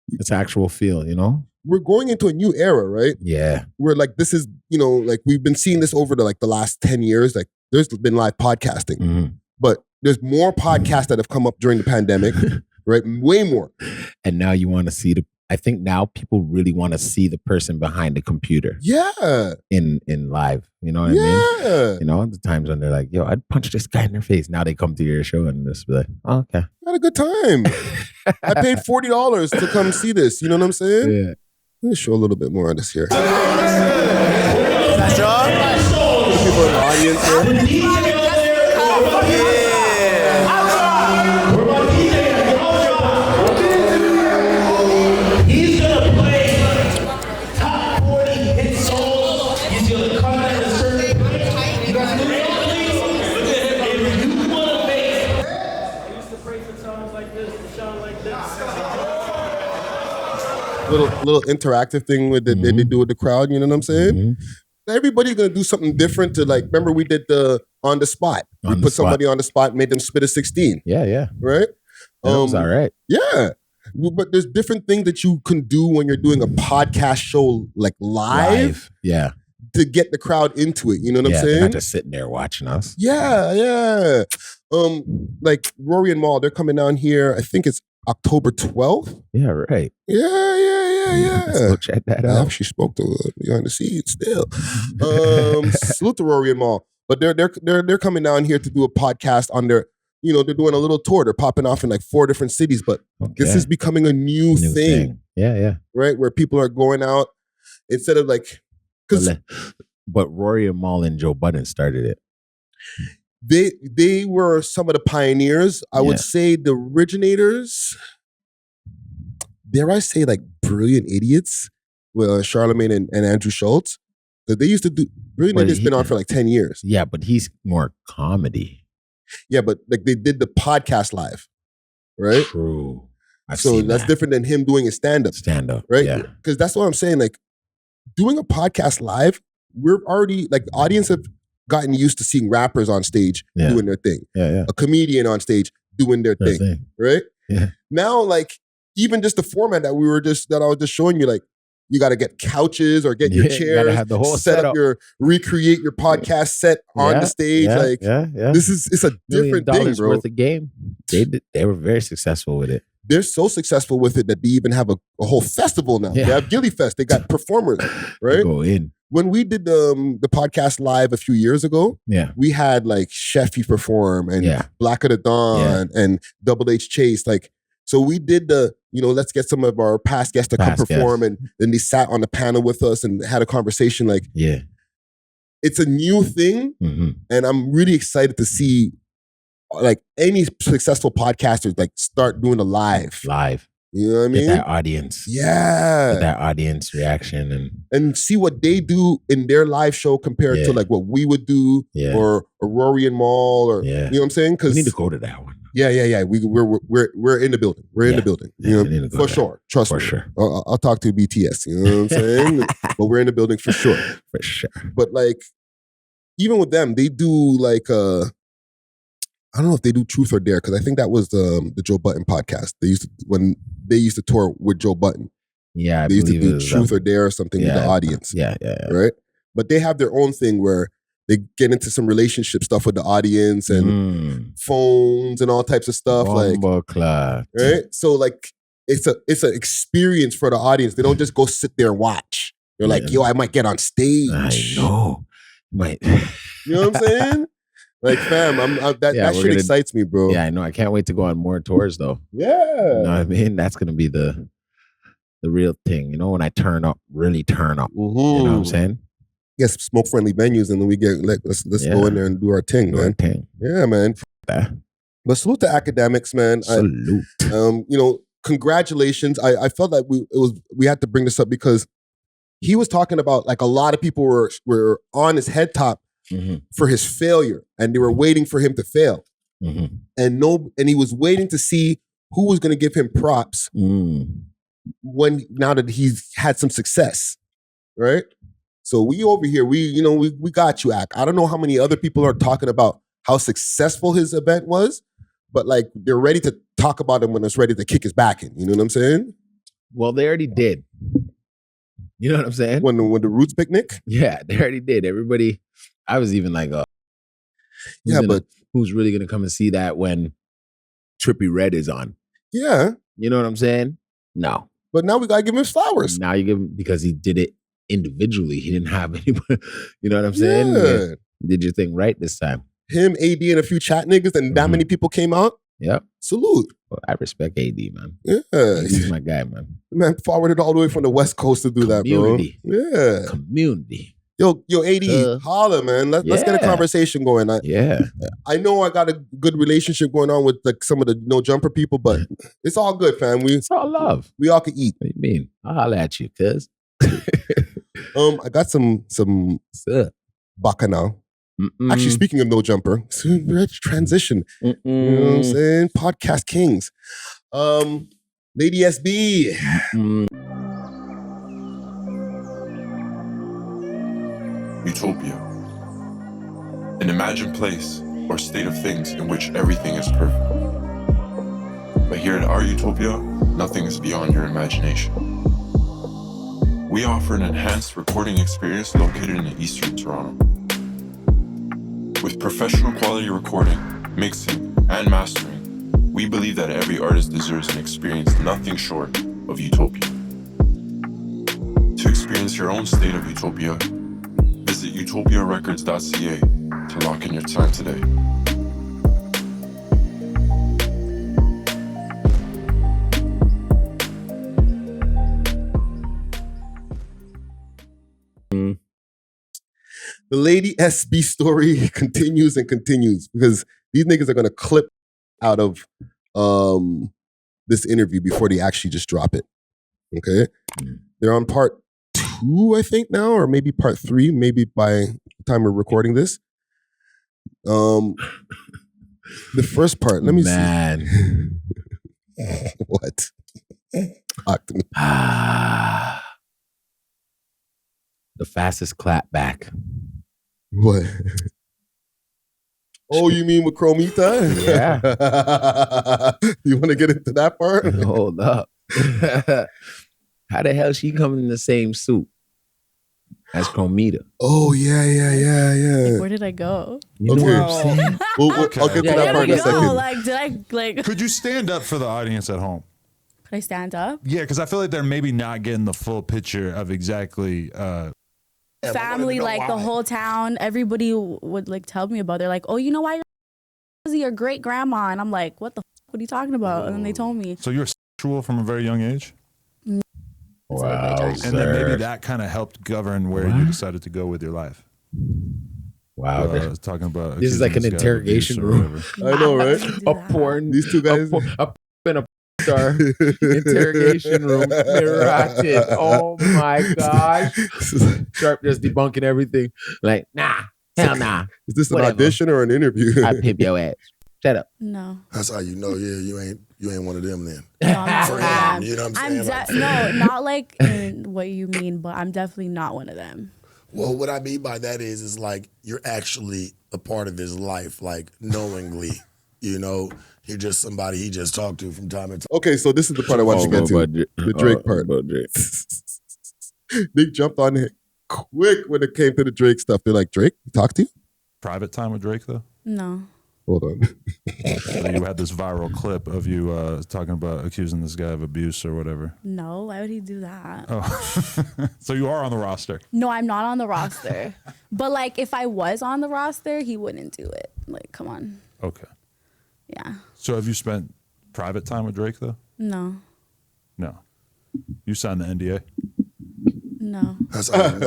S1: it's actual feel, you know?
S3: We're going into a new era, right?
S1: Yeah.
S3: Where like this is, you know, like we've been seeing this over the last 10 years. Like there's been live podcasting. But there's more podcasts that have come up during the pandemic. Right, way more.
S1: And now you want to see I think now people really want to see the person behind the computer.
S3: Yeah.
S1: In live. You know what I mean? You know, the times when they're like, yo, I'd punch this guy in their face. Now they come to your show and just be like, oh, okay.
S3: I had a good time. I paid $40 to come see this. You know what I'm saying?
S1: Yeah.
S3: Let me show a little bit more of this here.
S7: That's all?
S3: People in the audience here. Little interactive thing with they do with the crowd, you know what I'm saying? Everybody's gonna do something different to like. Remember, we did the on the spot. We put somebody on the spot, made them spit a 16.
S1: Yeah.
S3: Right.
S1: That was all right.
S3: Yeah, but there's different things that you can do when you're doing a podcast show like live.
S1: Yeah.
S3: To get the crowd into it, you know what I'm saying?
S1: They're not just sitting there watching us.
S3: Yeah. Like Rory and Mal, they're coming down here. I think it's October 12th.
S1: Yeah, right.
S3: Yeah.
S1: Let's go check that out.
S3: I actually spoke to behind the scenes still. Salute to Rory and Mal. But they're coming down here to do a podcast on their, you know, they're doing a little tour. They're popping off in like 4 different cities, but this is becoming a new thing.
S1: Yeah.
S3: Right? Where people are going out instead of like,
S1: but Rory and Mal and Joe Budden started it.
S3: They were some of the pioneers. I would say the originators. Dare I say like Brilliant Idiots with Charlemagne and Andrew Schultz? That they used to do. Brilliant Idiots been on for like 10 years.
S1: Yeah, but he's more comedy.
S3: Yeah, but like they did the podcast live, right?
S1: True.
S3: So that's different than him doing his stand-up. Right?
S1: Yeah.
S3: Because that's what I'm saying. Like doing a podcast live, we're already like the audience have gotten used to seeing rappers on stage doing their thing.
S1: Yeah.
S3: A comedian on stage doing their thing. Right?
S1: Yeah.
S3: Now, like, even just the format that I was just showing you, like, you got to get couches or get your chairs,
S1: you gotta have the whole
S3: set
S1: setup.
S3: up recreate your podcast set on the stage. It's a different thing, bro.
S1: Worth of game. They were very successful with it.
S3: They're so successful with it that they even have a whole festival now.
S1: Yeah.
S3: They have Gilly Fest. They got performers, right?
S1: Go in.
S3: When we did the podcast live a few years ago, we had like Sheffy perform and Black of the Dawn and Double H Chase. Like, so we did let's get some of our past guests to come perform, and then they sat on the panel with us and had a conversation. Like, it's a new thing, and I'm really excited to see like any successful podcasters like start doing a live. You know what I mean?
S1: Get that audience.
S3: Yeah.
S1: Get that audience reaction
S3: and see what they do in their live show compared to like what we would do or Rory and Mal or you know what I'm saying? Because
S1: we need to go to that one.
S3: Yeah. We're in the building. We're in the building. You know, for sure. Trust me. For sure. I'll talk to BTS. You know what I'm saying? But we're in the building for sure.
S1: For sure.
S3: But like, even with them, they do like I don't know if they do Truth or Dare, because I think that was the Joe Budden podcast. When they used to tour with Joe Budden.
S1: Yeah,
S3: they used to do Truth or Dare or something with the audience.
S1: Yeah.
S3: Right? But they have their own thing where they get into some relationship stuff with the audience and phones and all types of stuff. Right? So like it's an experience for the audience. They don't just go sit there and watch. They're like, yo, I might get on stage.
S1: I know. Might.
S3: You know what I'm saying? Like, fam, that shit excites me, bro.
S1: Yeah, I know. I can't wait to go on more tours, though.
S3: Yeah.
S1: You know what I mean? That's going to be the real thing. You know, when I really turn up. You know what I'm saying?
S3: Get some smoke-friendly venues, and then we let's go in there and do our thing, man. Yeah, man. But salute to Akademiks, man.
S1: Salute.
S3: Congratulations. I felt like we had to bring this up because he was talking about like a lot of people were on his head top for his failure, and they were waiting for him to fail. And he was waiting to see who was going to give him props now that he's had some success, right? So we over here, we got you, Ak. I don't know how many other people are talking about how successful his event was, but like they're ready to talk about him when it's ready to kick his back in. You know what I'm saying?
S1: Well, they already did. You know what I'm saying?
S3: When the Roots picnic?
S1: Yeah, they already did. Everybody, I was even like, who's really gonna come and see that when Trippie Redd is on?
S3: Yeah.
S1: You know what I'm saying? No.
S3: But now we gotta give him his flowers.
S1: Now you give him, because he did it individually. He didn't have anybody. You know what I'm saying?
S3: Yeah.
S1: Did your thing right this time.
S3: Him, AD, and a few chat niggas, and that many people came out.
S1: Yep.
S3: Salute.
S1: Well, I respect AD, man.
S3: Yeah.
S1: He's my guy, man.
S3: Man, forwarded all the way from the West Coast to do
S1: Community.
S3: that, bro. Yeah.
S1: Community.
S3: Yo, AD, holla, man. Let's get a conversation going. I know I got a good relationship going on with like some of the No Jumper people, but it's all good, fam.
S1: It's all love.
S3: We all can eat.
S1: What do you mean? I'll holla at you, cuz.
S3: I got some bacchanal. Actually, speaking of No Jumper, let's transition. You know what I'm saying? Podcast Kings. Lady SB.
S8: Utopia. An imagined place or state of things in which everything is perfect. But here at our Utopia, nothing is beyond your imagination. We offer an enhanced recording experience located in Eastern Toronto. With professional quality recording, mixing, and mastering, we believe that every artist deserves an experience nothing short of utopia. To experience your own state of utopia, visit utopiarecords.ca to lock in your time today.
S3: The Lady SB story continues and continues because these niggas are going to clip out of this interview before they actually just drop it. Okay? They're on part 2, I think now, or maybe part 3, maybe by the time we're recording this. The first part, let me see. What? Talk to me.
S1: The fastest clap back.
S3: What? Oh, you mean with Chromita?
S1: Yeah.
S3: You want to get into that part?
S1: Hold up. How the hell she coming in the same suit as Chromita?
S3: Oh, yeah.
S9: Like, where did I go?
S1: You know what I'm saying?
S3: I'll get to that part in a second.
S9: Like, did I like?
S10: Could you stand up for the audience at home?
S9: Could I stand up?
S10: Yeah, because I feel like they're maybe not getting the full picture of exactly.
S9: Family, like the whole town, everybody would like tell me about it. They're like, oh, you know why you're your great grandma? And I'm like, what the fuck? What are you talking about? And then they told me.
S10: So you're sexual from a very young age?
S1: Wow.
S10: And then maybe that kind of helped govern where you decided to go with your life.
S1: Wow.
S10: I was talking about
S1: this is like an interrogation room.
S3: I know, right?
S1: A porn.
S3: These two guys.
S1: In a star interrogation room. Rotted. Oh my gosh. Sharp just debunking everything. Like, nah. Hell nah.
S3: Is this an audition or an interview?
S1: I pimp your ass. Shut up.
S9: No.
S11: That's how you know, you ain't one of them then.
S9: No, I'm not one of them.
S11: You know what I'm saying?
S9: No, not like in what you mean, but I'm definitely not one of them.
S11: Well, what I mean by that is like you're actually a part of his life, like knowingly, you know. You're just somebody he just talked to from time to time.
S3: Okay, so this is the part I want you to get to. The Drake part. They jumped on it quick when it came to the Drake stuff. They're like, Drake, talk to you?
S10: Private time with Drake, though?
S9: No.
S3: Hold on.
S10: So you had this viral clip of you talking about accusing this guy of abuse or whatever.
S9: No, why would he do that?
S10: Oh, so you are on the roster?
S9: No, I'm not on the roster. But like, if I was on the roster, he wouldn't do it. Like, come on.
S10: Okay.
S9: Yeah.
S10: So have you spent private time with Drake, though?
S9: No.
S10: No. You signed the NDA?
S9: No.
S11: That's all.
S3: These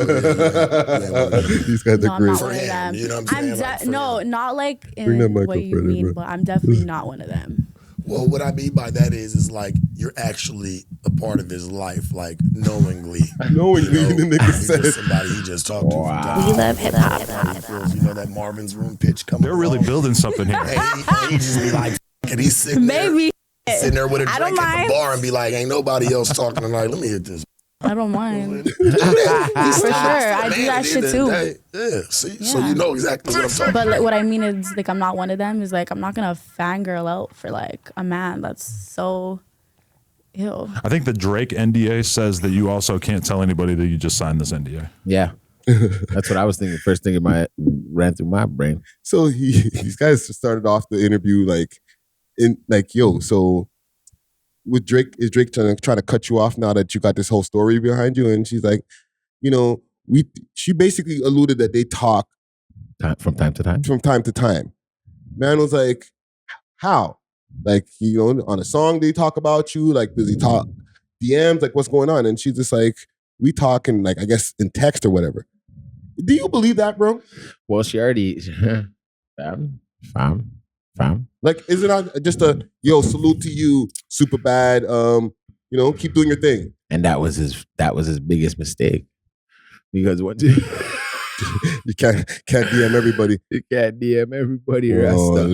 S3: guys
S9: No,
S3: are
S9: I'm
S3: great.
S9: not one of them.
S11: You know what I'm saying?
S9: No, not like
S3: Bring that
S9: in
S3: mic
S9: what
S3: up
S9: you
S3: further,
S9: mean,
S3: bro.
S9: but I'm definitely not one of them.
S11: Well, what I mean by that is like you're actually a part of his life, like knowingly.
S3: Knowingly, the nigga
S11: you're
S3: said.
S11: just somebody he just talked to.
S9: We love hip hop.
S11: You know that Marvin's Room pitch coming.
S10: They're really building something here.
S11: And he just be like, and he's sitting
S9: Maybe.
S11: there, sitting there with a
S9: I don't
S11: drink at
S9: mind.
S11: the bar and be like, ain't nobody else talking tonight. Let me hit this.
S9: I don't mind.
S11: Do that.
S9: For sure. I do that shit too.
S11: Yeah, see? So you know exactly what I'm talking
S9: But
S11: about.
S9: like, what I mean is, like, I'm not one of them. Is like, I'm not gonna fangirl out for like a man that's so ew.
S10: I think the Drake NDA says that you also can't tell anybody that you just signed this NDA.
S1: Yeah. That's what I was thinking. First thing ran through my brain.
S3: So these guys started off the interview so with Drake, is Drake trying to cut you off now that you got this whole story behind you? And she's like, she basically alluded that they talk
S1: from time to time.
S3: From time to time. Man was like, how? Like, on a song they talk about you? Like, does he talk DMs? Like, what's going on? And she's just like, we talk in, like, I guess in text or whatever. Do you believe that, bro?
S1: Well, she already fam.
S3: Like, is it not just salute to you, super bad, keep doing your thing.
S1: And that was his biggest mistake. Because once you
S3: can't DM everybody.
S1: You can't DM everybody, Rasta.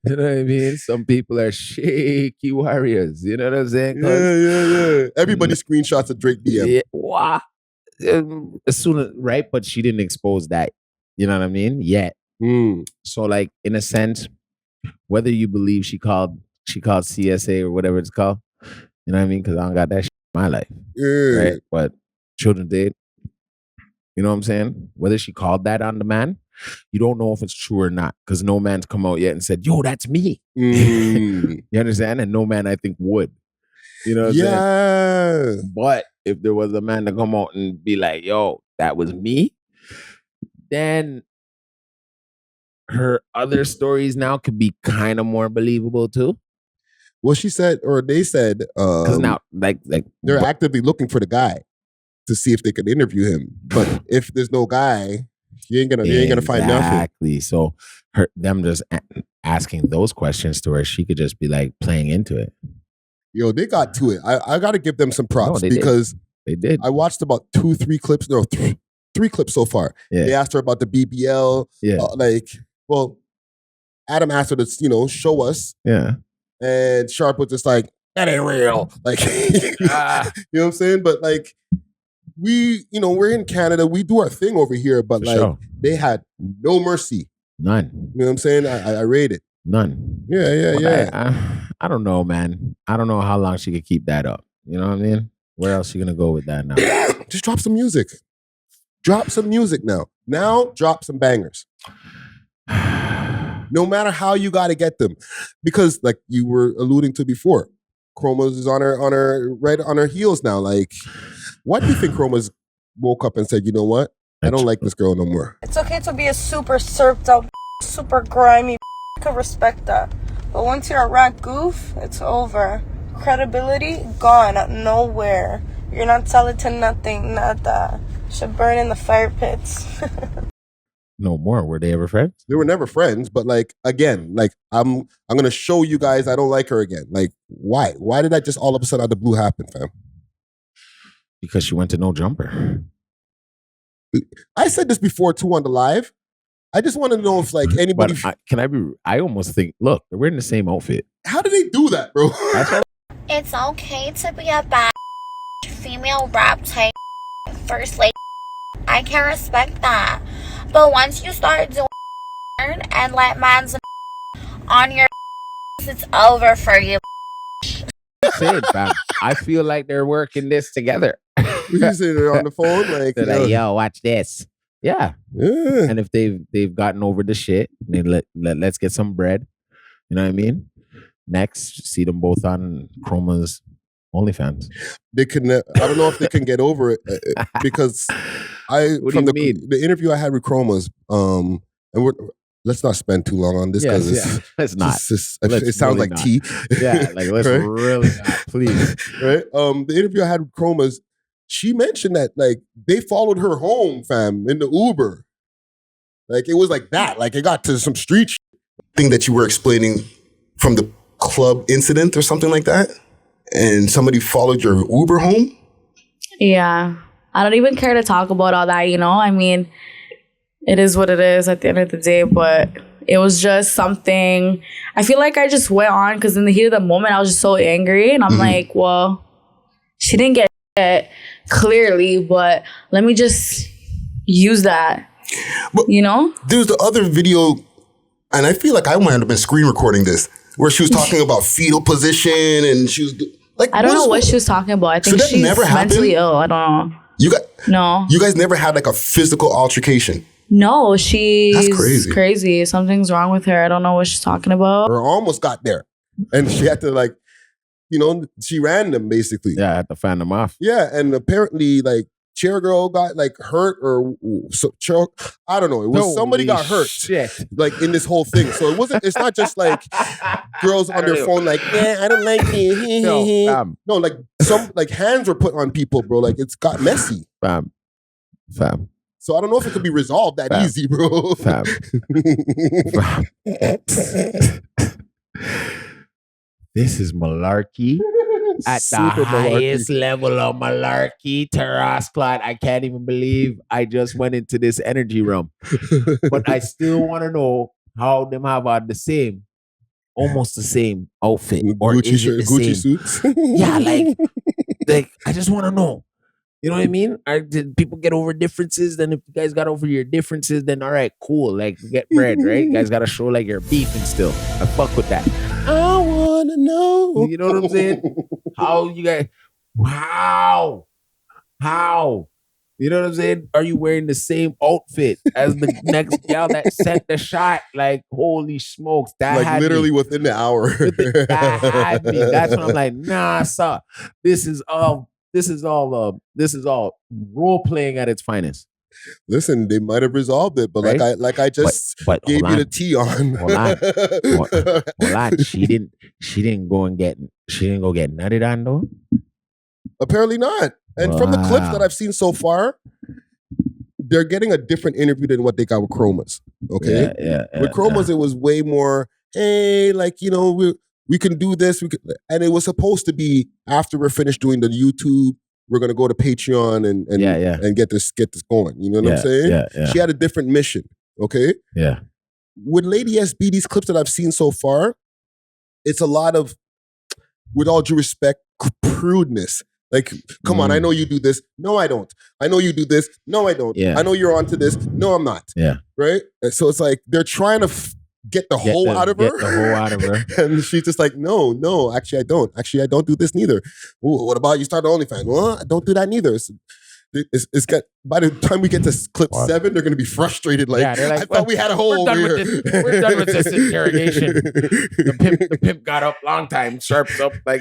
S1: You know what I mean? Some people are shaky warriors. You know what I'm saying?
S3: Yeah. Everybody screenshots a Drake DM.
S1: Yeah, wow. As soon as, right? But she didn't expose that. You know what I mean? Yet. So, like, in a sense, whether you believe she called CSA or whatever it's called, you know what I mean? Because I don't got that shit in my life. Right? But children did. You know what I'm saying? Whether she called that on the man, you don't know if it's true or not. Because no man's come out yet and said, yo, that's me. You understand? And no man, I think, would. You know what I'm saying? But if there was a man to come out and be like, yo, that was me, then her other stories now could be kind of more believable too.
S3: Well, she said, or they said,
S1: because now, like
S3: they're actively looking for the guy to see if they could interview him. But if there's no guy, you ain't gonna find nothing.
S1: Exactly. So them just asking those questions to her, she could just be like playing into it.
S3: Yo, they got to it. I got to give them some props because
S1: they did.
S3: I watched about 2-3 clips. No, three clips so far.
S1: Yeah.
S3: They asked her about the BBL.
S1: Yeah.
S3: Adam asked her to, show us.
S1: Yeah.
S3: And Sharp was just like, that ain't real. Like, you know what I'm saying? But like, we're in Canada. We do our thing over here. But they had no mercy.
S1: None.
S3: You know what I'm saying? I rate it.
S1: None.
S3: Yeah.
S1: I don't know, man. I don't know how long she could keep that up. You know what I mean? Where else she gonna go with that now?
S3: Just drop some music. Drop some music now. Now, drop some bangers. No matter how you got to get them, because like you were alluding to before, Chromazz is on her heels now. Like, why do you think Chromazz woke up and said, you know what? I don't like this girl no more.
S12: It's okay to be a super surfed out, super grimy. I could respect that, but once you're a rat goof, it's over. Credibility gone at nowhere. You're not solid to nothing. Nada. Should burn in the fire pits.
S1: No more. Were they ever friends?
S3: They were never friends, but like, again, like I'm gonna show you guys I don't like her again. Like, why? Why did that just all of a sudden out of the blue happen, fam?
S1: Because she went to No Jumper.
S3: I said this before too on the live. I just want to know if like anybody.
S1: I almost think. Look, they're wearing the same outfit.
S3: How do they do that, bro?
S13: It's okay to be a bad female rap type first lady. I can respect that. But once you start doing and let man's on your it's over for you.
S1: Said, fam. I feel like they're working this together.
S3: You say they're on the phone, like,
S1: they're like, yo, watch this. Yeah. And if they've gotten over the shit, they let's get some bread. You know what I mean? Next, see them both on Chromazz OnlyFans.
S3: They can. I don't know if they can get over it because the interview I had with Chromazz, and let's not spend too long on this because
S1: let's not.
S3: It sounds like tea.
S1: Yeah, like let's
S3: right?
S1: really not, please.
S3: Right? The interview I had with Chromazz, she mentioned that like they followed her home, fam, in the Uber. Like it was like that. Like it got to some street thing that you were explaining from the club incident or something like that, and somebody followed your Uber home.
S9: Yeah, I don't even care to talk about all that. I mean, it is what it is at the end of the day. But it was just something. I feel like I just went on because in the heat of the moment, I was just so angry, and I'm like, well, she didn't get it clearly, but let me just use that.
S3: But there's the other video, and I feel like I might have been screen recording this, where she was talking about fetal position, and she was like,
S9: I don't know what she was talking about. I think she's mentally ill. I don't know. You guys never had like a physical altercation?
S3: That's
S9: No, she's
S3: crazy.
S9: Something's wrong with her. I don't know what she's talking about.
S3: Or almost got there, and she had to like, she ran them basically.
S1: Yeah, I had to fan them off.
S3: Yeah, and apparently like Chair Girl got like hurt or I don't know. It was somebody got hurt like in this whole thing. So it's not just like girls on their phone like, yeah, I don't like you. No, like some like hands were put on people, bro. Like it's got messy.
S1: Fam.
S3: So I don't know if it could be resolved that easy, bro.
S1: Fam. This is malarkey. At the highest level of malarkey, Terrasclot. I can't even believe I just went into this energy realm. But I still want to know how them have almost the same outfit. Or
S3: Gucci
S1: is it the
S3: Gucci
S1: same?
S3: suits?
S1: Yeah, like I just want to know. You know what I mean? Did people get over differences? Then if you guys got over your differences, then all right, cool. Like get bread, right? You guys got to show like you're beefing still. I fuck with that.
S3: I want to know.
S1: You know what I'm saying? How you guys? How? You know what I'm saying? Are you wearing the same outfit as the next gal that sent the shot? Like, holy smokes, that
S3: like
S1: had
S3: literally
S1: me.
S3: within the hour.
S1: That had me. That's when I'm like, nah, sir. This is all role playing at its finest.
S3: Listen, they might have resolved it, but
S1: right?
S3: like I just gave you the tea on.
S1: Hold on. She didn't go get nutted on though.
S3: Apparently not. And from the clips that I've seen so far, they're getting a different interview than what they got with Chromazz. Okay, with Chromazz, it was way more. Hey, like we can do this. And it was supposed to be after we're finished doing the YouTube. We're gonna go to Patreon and get this going. You know what I'm saying?
S1: Yeah.
S3: She had a different mission. Okay.
S1: Yeah.
S3: With Lady SB, these clips that I've seen so far, it's a lot of, with all due respect, prudeness. Like, come on, I know you do this. No, I don't. I know you do this. No, I don't.
S1: Yeah.
S3: I know you're onto this. No, I'm not.
S1: Yeah.
S3: Right? And so it's like they're trying to get the whole out of her.
S1: Get the whole out of her.
S3: And she's just like, no, actually I don't. Actually, I don't do this neither. Ooh, what about you start the OnlyFans? Well, I don't do that neither. It's got, by the time we get to clip 7, they're going to be frustrated. Like, I thought we had a whole
S1: we're done with this interrogation. The pimp got up long time, sharps up like,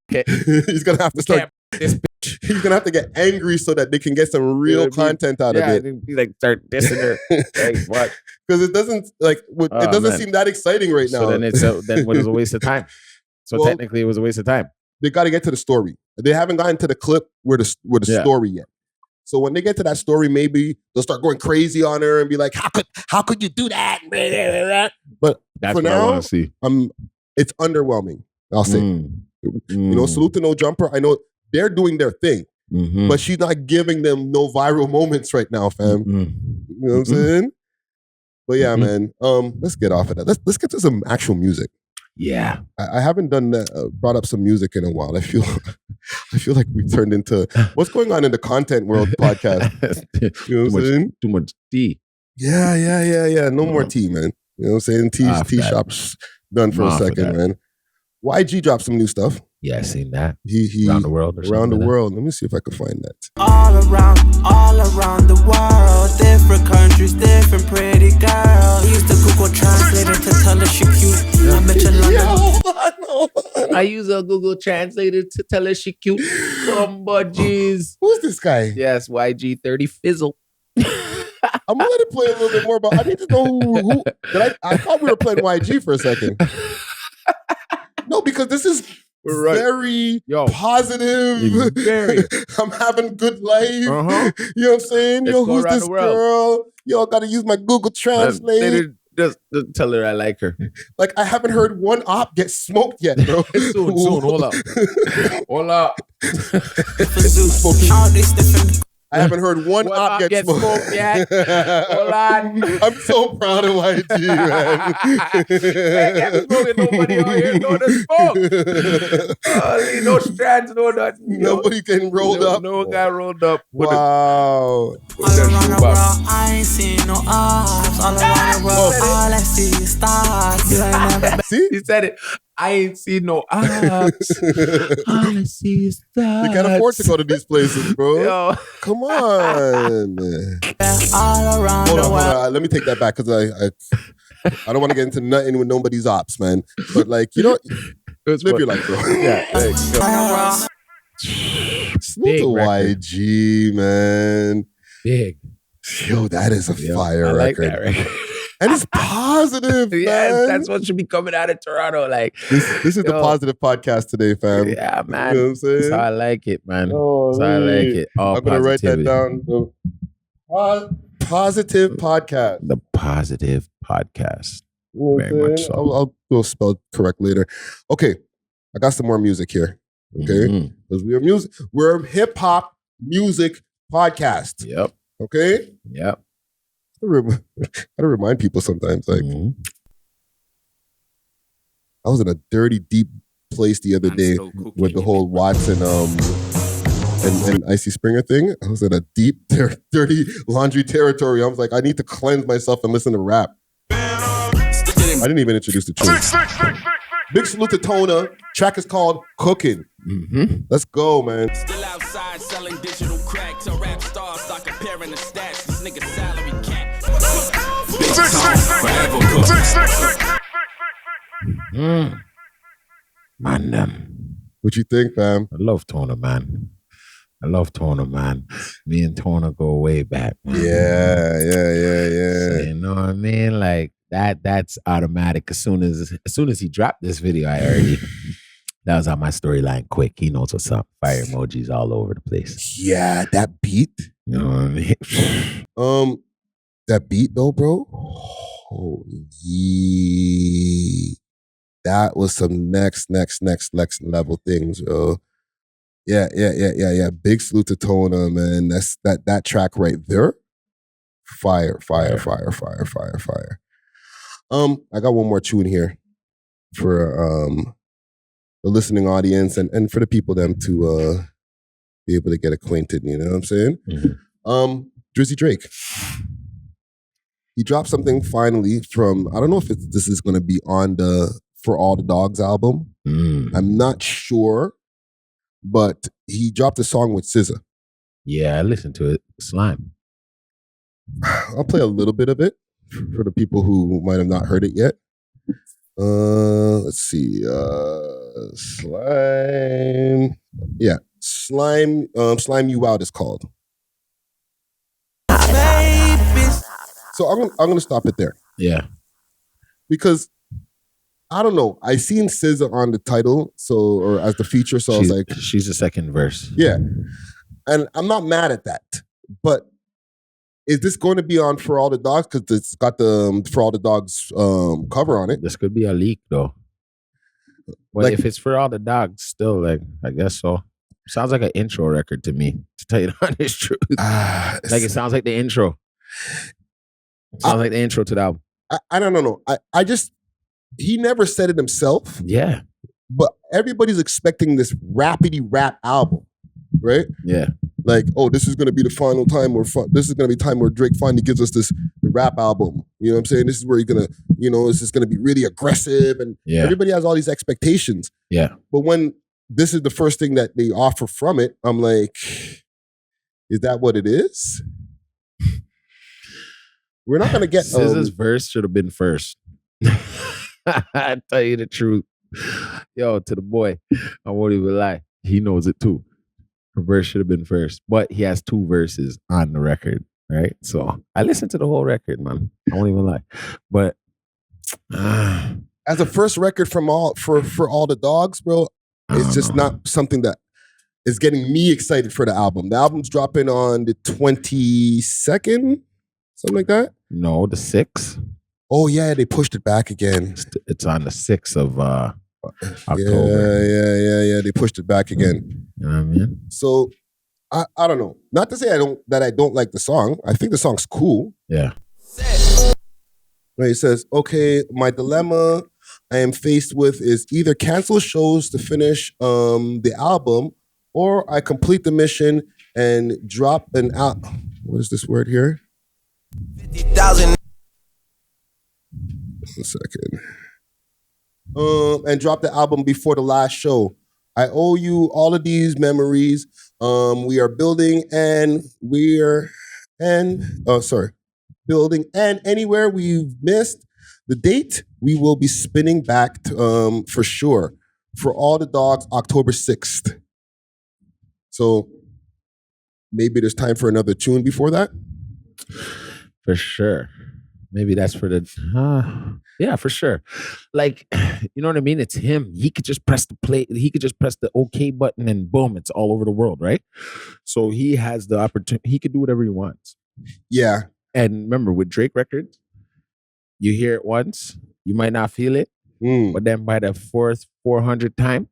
S3: he's going to have to start.
S1: This bitch.
S3: He's going to have to get angry so that they can get some real content out of it.
S1: Yeah, like start dissing her. Like, what?
S3: Because it doesn't, it doesn't seem that exciting right now.
S1: So then then what is a waste of time? So technically it was a waste of time.
S3: They got to get to the story. They haven't gotten to the clip where the story yet. So when they get to that story, maybe they'll start going crazy on her and be like, how could you do that? But
S1: that's
S3: for
S1: what
S3: now,
S1: I want to see.
S3: It's underwhelming, I'll say. Salute to No Jumper. I know they're doing their thing, but she's not giving them no viral moments right now, fam. You know what I'm saying? But yeah, man, let's get off of that. Let's get to some actual music.
S1: Yeah.
S3: I haven't done that, brought up some music in a while. I feel like we turned into what's going on in the content world podcast. You know what I'm saying?
S1: Too much tea.
S3: Yeah. No more tea, man. You know what I'm saying? Tea shop's done for a second, man. YG dropped some new stuff.
S1: Yeah, I seen that.
S3: He
S1: around the world.
S3: Around the world. Let me see if I can find that.
S14: All around the world, different countries, different pretty girls. Use the Google Translator to tell her she cute. I mentioned London.
S1: I use a Google Translator to tell her she cute. Jeez.
S3: Who's this guy?
S1: Yes, YG 30 Fizzle.
S3: I'm gonna let it play a little bit more, but I need to know who I thought we were playing YG for a second. No, because this is very positive.
S1: Very.
S3: I'm having good life. You know what I'm saying?
S1: Let's
S3: Yo,
S1: go
S3: who's
S1: around
S3: this
S1: the world.
S3: girl? Yo, I gotta use my Google Translate.
S1: Just tell her I like her.
S3: Like, I haven't heard one op get smoked yet, bro.
S1: soon. Hold up.
S3: I haven't heard one op get smoked
S1: yet. Hold on.
S3: I'm so proud of YG, man.
S1: Nobody out here know the smoke. No strands, no nothing.
S3: Nobody getting rolled up.
S1: No one got rolled up.
S3: Wow.
S14: All around the world, I ain't seen no ops. All around the world, all I see is stars.
S3: See?
S1: He said it. I ain't seen no ops. All I see is stars.
S3: You can't afford to go to these places, bro.
S1: Yo.
S3: Come on.
S14: All around
S3: Hold
S14: the world.
S3: on. Let me take that back because I don't want to get into nothing with nobody's ops, man. But like, you know, live your life, bro.
S1: Yeah.
S3: Salute to YG, man.
S1: Big.
S3: Yo, that is a fire
S1: I like
S3: record.
S1: that record.
S3: And it's positive,
S1: Yes,
S3: man.
S1: that's what should be coming out of Toronto. Like
S3: This is the positive podcast today, fam.
S1: Yeah, man.
S3: You know what I'm saying?
S1: That's how I like it, man.
S3: Oh,
S1: That's how I like it. All
S3: I'm gonna write that
S1: positivity.
S3: down. Positive podcast.
S1: The positive podcast.
S3: You know what I'm
S1: Very much
S3: saying?
S1: so.
S3: I'll do a spell correct later. Okay, I got some more music here. Okay, because we're a hip hop music podcast.
S1: Yep.
S3: Okay.
S1: Yep.
S3: Gotta remind people sometimes. Like, I was in a dirty, deep place the other day with the whole Watson and Icy Springer thing. I was in a deep, dirty laundry territory. I was like, I need to cleanse myself and listen to rap. I didn't even introduce the tune. Big salute to Tona. Track is called Cooking. Let's go, man.
S15: Still outside selling digital crack to rap stars like comparing the stats. This nigga salary cap. Big song, forever cook.
S1: Man,
S3: what you think, fam?
S1: I love Tona, man. Me and Tona go way back, man.
S3: Yeah.
S1: So, you know what I mean? Like that's automatic. As soon as he dropped this video, I already that was on my storyline quick. He knows what's up. Fire emojis all over the place.
S3: Yeah, that beat.
S1: You know what I mean?
S3: That beat though, bro. Holy, that was some next level things, bro. Yeah. Big salute to Tona, man. That's that track right there. Fire. I got one more tune here for the listening audience and for the people them to be able to get acquainted, you know what I'm saying? Drizzy Drake. He dropped something finally from, I don't know if this is gonna be on the For All the Dogs album. I'm not sure, but he dropped a song with SZA.
S1: Yeah, I listened to it. Slime.
S3: I'll play a little bit of it for the people who might have not heard it yet. Let's see. Slime. Yeah. Slime You Out is called. So I'm gonna stop it there.
S1: Yeah.
S3: Because I don't know. I seen SZA on the title, or as the feature, so I was like,
S1: she's the second verse.
S3: Yeah. And I'm not mad at that. But is this going to be on For All the Dogs? Because it's got the For All the Dogs cover on it.
S1: This could be a leak though. Well,
S3: Like-
S1: if it's For All the Dogs, still, like, I guess so. Sounds like an intro record to me, to tell you the honest truth. Like, it sounds like the intro. Sounds like the intro to the album.
S3: I don't know. I just, he never said it himself.
S1: Yeah.
S3: But everybody's expecting this rapidy rap album, right?
S1: Yeah.
S3: Like, oh, this is going to be the final time this is going to be time where Drake finally gives us the rap album. You know what I'm saying? This is where he's going to, this is going to be really aggressive. And everybody has all these expectations.
S1: Yeah.
S3: But when this is the first thing that they offer from it, I'm like, is that what it is? We're not going to get...
S1: SZA's verse should have been first. I tell you the truth. Yo, to the boy, I won't even lie. He knows it too. Her verse should have been first. But he has two verses on the record. right? So I listened to the whole record, man. I won't even lie. But
S3: as a first record from all the dogs, bro, it's just not something that is getting me excited for the album. The album's dropping on the 22nd, something like that.
S1: No, the 6th.
S3: Oh yeah, they pushed it back again.
S1: It's on the 6th of October.
S3: Yeah. They pushed it back again.
S1: You know what I mean?
S3: So I don't know. Not to say I don't like the song. I think the song's cool.
S1: Yeah.
S3: Right, it says, okay, my dilemma I am faced with is either cancel shows to finish the album, or I complete the mission and drop an out. What is this word here?
S14: 50,000.
S3: 1 second. And drop the album before the last show. I owe you all of these memories. We are building building, and anywhere we've missed the date, we will be spinning back to, for sure. For all the dogs, October 6th. So maybe there's time for another tune before that?
S1: For sure. Maybe that's for the yeah, for sure. Like, you know what I mean? It's him. He could just press the play. He could just press the OK button and boom, it's all over the world, right? So he has the opportunity. He could do whatever he wants.
S3: Yeah.
S1: And remember, with Drake records, you hear it once, you might not feel it, but then by the 400th time,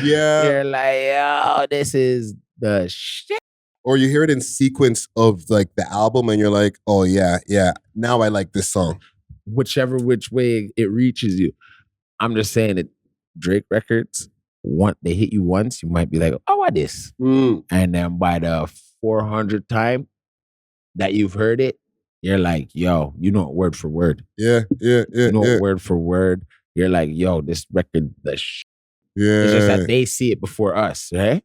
S1: you're like, yo, this is the shit.
S3: Or you hear it in sequence of like the album and you're like, oh yeah, now I like this song.
S1: Which way it reaches you. I'm just saying that Drake records, they hit you once, you might be like, oh, what this? And then by the 400th time that you've heard it, you're like, yo, you know it word for word.
S3: Yeah.
S1: You know it word for word. You're like, yo, this record, the shit.
S3: Yeah.
S1: It's just that they see it before us, right?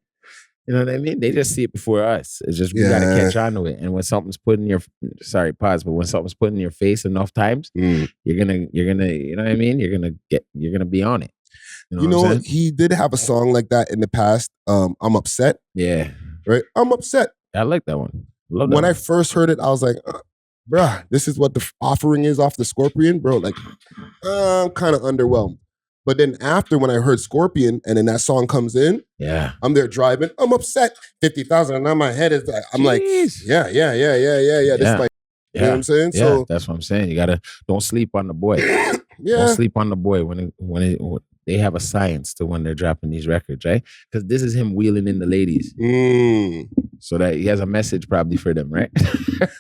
S1: You know what I mean? They just see it before us. It's just we gotta catch on to it. And when something's put in your when something's put in your face enough times, you're gonna, you know what I mean? You're gonna be on it.
S3: You know, he did have a song like that in the past. I'm upset.
S1: Yeah.
S3: Right? I'm upset.
S1: I like that one. Love that
S3: when
S1: one.
S3: I first heard it, I was like, bruh, this is what the offering is off the Scorpion, bro. Like, I'm kind of underwhelmed. But then after, when I heard Scorpion and then that song comes in, I'm there driving, I'm upset, 50,000, and now my head is like, I'm like, yeah. This is like, you know what I'm saying?
S1: Yeah,
S3: So
S1: that's what I'm saying. You don't sleep on the boy. Don't sleep on the boy when they have a science to when they're dropping these records, right? Because this is him wheeling in the ladies. So that he has a message probably for them, right?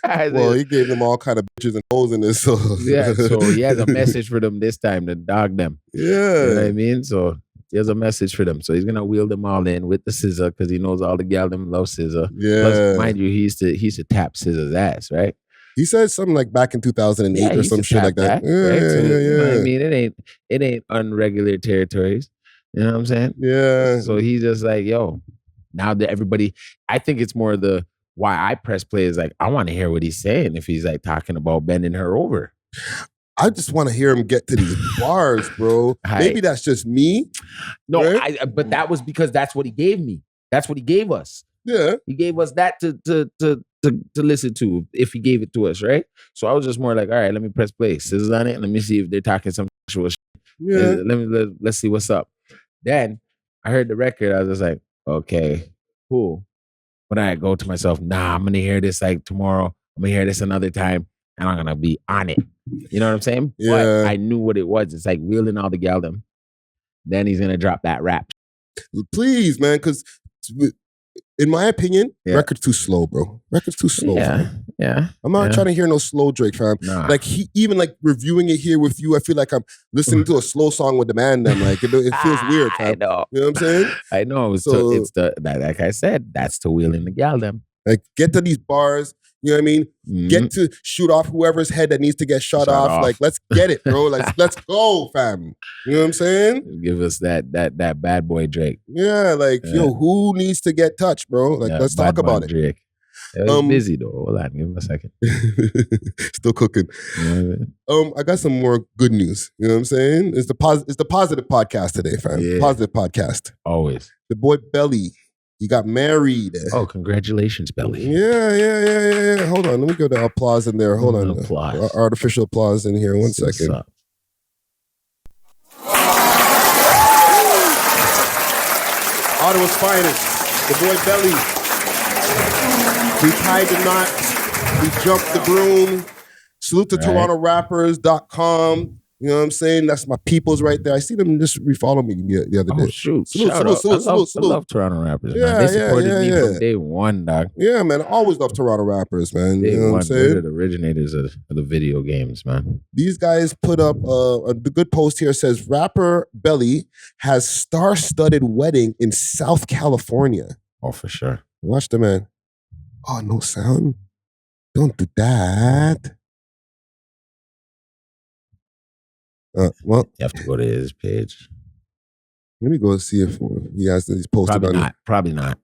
S3: Well, he gave them all kind of bitches and hoes in this. So.
S1: Yeah, so he has a message for them this time to dog them.
S3: Yeah.
S1: You know what I mean? So he has a message for them. So he's going to wheel them all in with the scissor because he knows all the gal them love scissor.
S3: Yeah.
S1: Plus, mind you, he used to tap scissor's ass, right?
S3: He said something like back in 2008 or some shit like that.
S1: You know what I mean? It ain't unregular territories. You know what I'm saying?
S3: Yeah.
S1: So he's just like, yo, now that everybody, I think it's more the why I press play is like, I want to hear what he's saying if he's like talking about bending her over.
S3: I just want to hear him get to these bars, bro. Maybe that's just me.
S1: No,
S3: right?
S1: But that was because that's what he gave me. That's what he gave us.
S3: Yeah.
S1: He gave us that to listen to if he gave it to us, right? So I was just more like, all right, let me press play, scissors on it, and let me see if they're talking some sexual shit.
S3: Yeah.
S1: Let's see what's up. Then I heard the record, I was just like, okay, cool. But I go to myself, nah, I'm gonna hear this like tomorrow. I'm gonna hear this another time, and I'm gonna be on it. You know what I'm saying?
S3: Yeah.
S1: But I knew what it was. It's like wheeling all the gal them. Then he's gonna drop that rap.
S3: Please, man, because in my opinion, record's too slow, bro. Record's too slow.
S1: Yeah.
S3: I'm not trying to hear no slow Drake, fam.
S1: Nah.
S3: Like he even like reviewing it here with you, I feel like I'm listening to a slow song with the man. Then like it feels weird, fam.
S1: I know.
S3: You know what I'm saying?
S1: I know.
S3: So
S1: it's like I said, that's to wheeling the gal them.
S3: Like get to these bars. You know what I mean? Get to shoot off whoever's head that needs to get shot off. Like, let's get it, bro. Let's go, fam. You know what I'm saying?
S1: Give us that bad boy Drake.
S3: Yeah, like, yo, who needs to get touched, bro? Like, let's talk about it.
S1: Drake. He's busy though. Hold on, give him a second.
S3: Still cooking. I got some more good news. You know what I'm saying? It's the positive podcast today, fam.
S1: Yeah.
S3: Positive podcast.
S1: Always.
S3: The boy Belly. He got married.
S1: Oh, congratulations, Belly.
S3: Yeah. Hold on. Let me go to applause in there. Hold on.
S1: Applause.
S3: Artificial applause in here. One second. Ottawa's finest. The boy Belly. We tied the knot. We jumped the broom. Salute to TorontoRappers.com. You know what I'm saying? That's my peoples right there. I see them just refollow me the other day.
S1: Oh, shoot.
S3: Salute.
S1: I love Toronto rappers, man. They supported me from day one, dog.
S3: Yeah, man. I always love Toronto rappers, man.
S1: Day
S3: you know what I'm saying?
S1: They're the originators of the video games, man.
S3: These guys put up a good post here. Says, rapper Belly has star-studded wedding in South California.
S1: Oh, for sure.
S3: Watch the man. Oh, no sound? Don't do that. Well,
S1: you have to go to his page.
S3: Let me go and see if he has these posted on it.
S1: Probably not.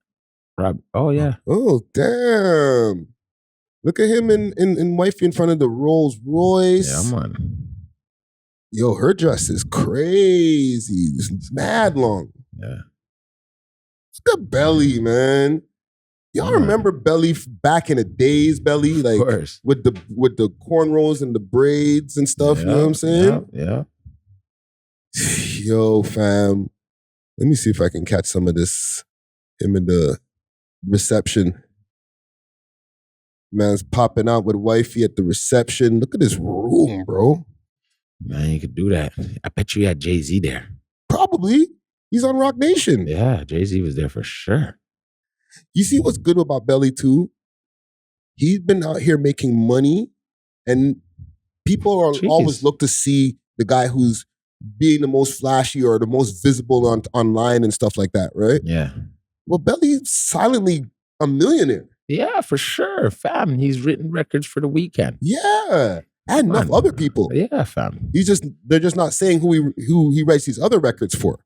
S1: Oh, yeah.
S3: Oh, damn. Look at him in wifey in front of the Rolls Royce.
S1: Yeah, man.
S3: Yo, her dress is crazy. It's mad long.
S1: Yeah.
S3: Look at Belly, man. Y'all remember Belly back in the days, Belly? Like with the cornrows and the braids and stuff, you know what I'm saying?
S1: Yeah.
S3: Yo, fam. Let me see if I can catch some of this. Him in the reception. Man's popping out with wifey at the reception. Look at this room, bro.
S1: Man, you could do that. I bet you had Jay-Z there.
S3: Probably. He's on Rock Nation.
S1: Yeah, Jay-Z was there for sure.
S3: You see what's good about Belly too? He's been out here making money, and people are always look to see the guy who's being the most flashy or the most visible online and stuff like that, right?
S1: Yeah.
S3: Well, Belly's silently a millionaire.
S1: Yeah, for sure, fam. He's written records for The Weeknd.
S3: Yeah, and enough other people.
S1: Yeah, fam.
S3: They're just not saying who he writes these other records for.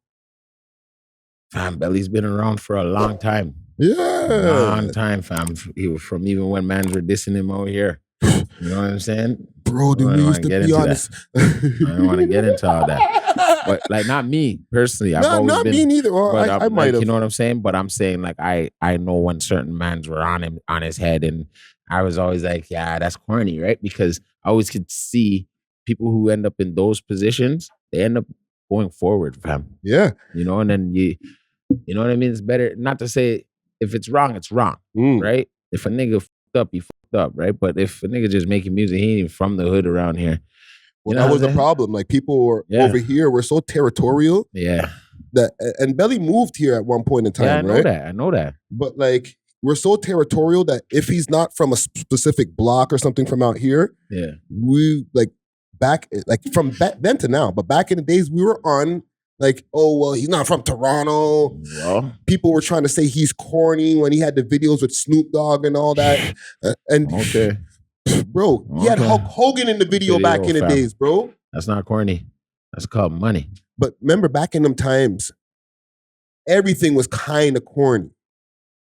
S1: Fam, Belly's been around for a long time.
S3: Yeah.
S1: Long time, fam. He was from even when mans were dissing him out here. You know what I'm saying?
S3: Bro, dude, we used to be honest.
S1: I don't want to get into all that. But like, not me personally. I've always
S3: not
S1: been,
S3: me neither. Well, I might have.
S1: You know what I'm saying? But I'm saying like I know when certain mans were on his head, and I was always like, yeah, that's corny, right? Because I always could see people who end up in those positions, they end up going forward, fam.
S3: Yeah.
S1: You know, and then you know what I mean? It's better not to say if it's wrong, it's wrong, right? If a nigga fucked up, he fucked up, right? But if a nigga just making music, he ain't even from the hood around here.
S3: Well, that was the problem. Like people were over here, we're so territorial.
S1: Yeah.
S3: And Belly moved here at one point in time, right?
S1: I know that.
S3: But like we're so territorial that if he's not from a specific block or something from out here, we like back from then to now. But back in the days, we were on. Like, oh, well, he's not from Toronto.
S1: Yeah.
S3: People were trying to say he's corny when he had the videos with Snoop Dogg and all that. Bro, he had Hulk Hogan in the video back in the days, bro.
S1: That's not corny. That's called money.
S3: But remember, back in them times, everything was kind of corny,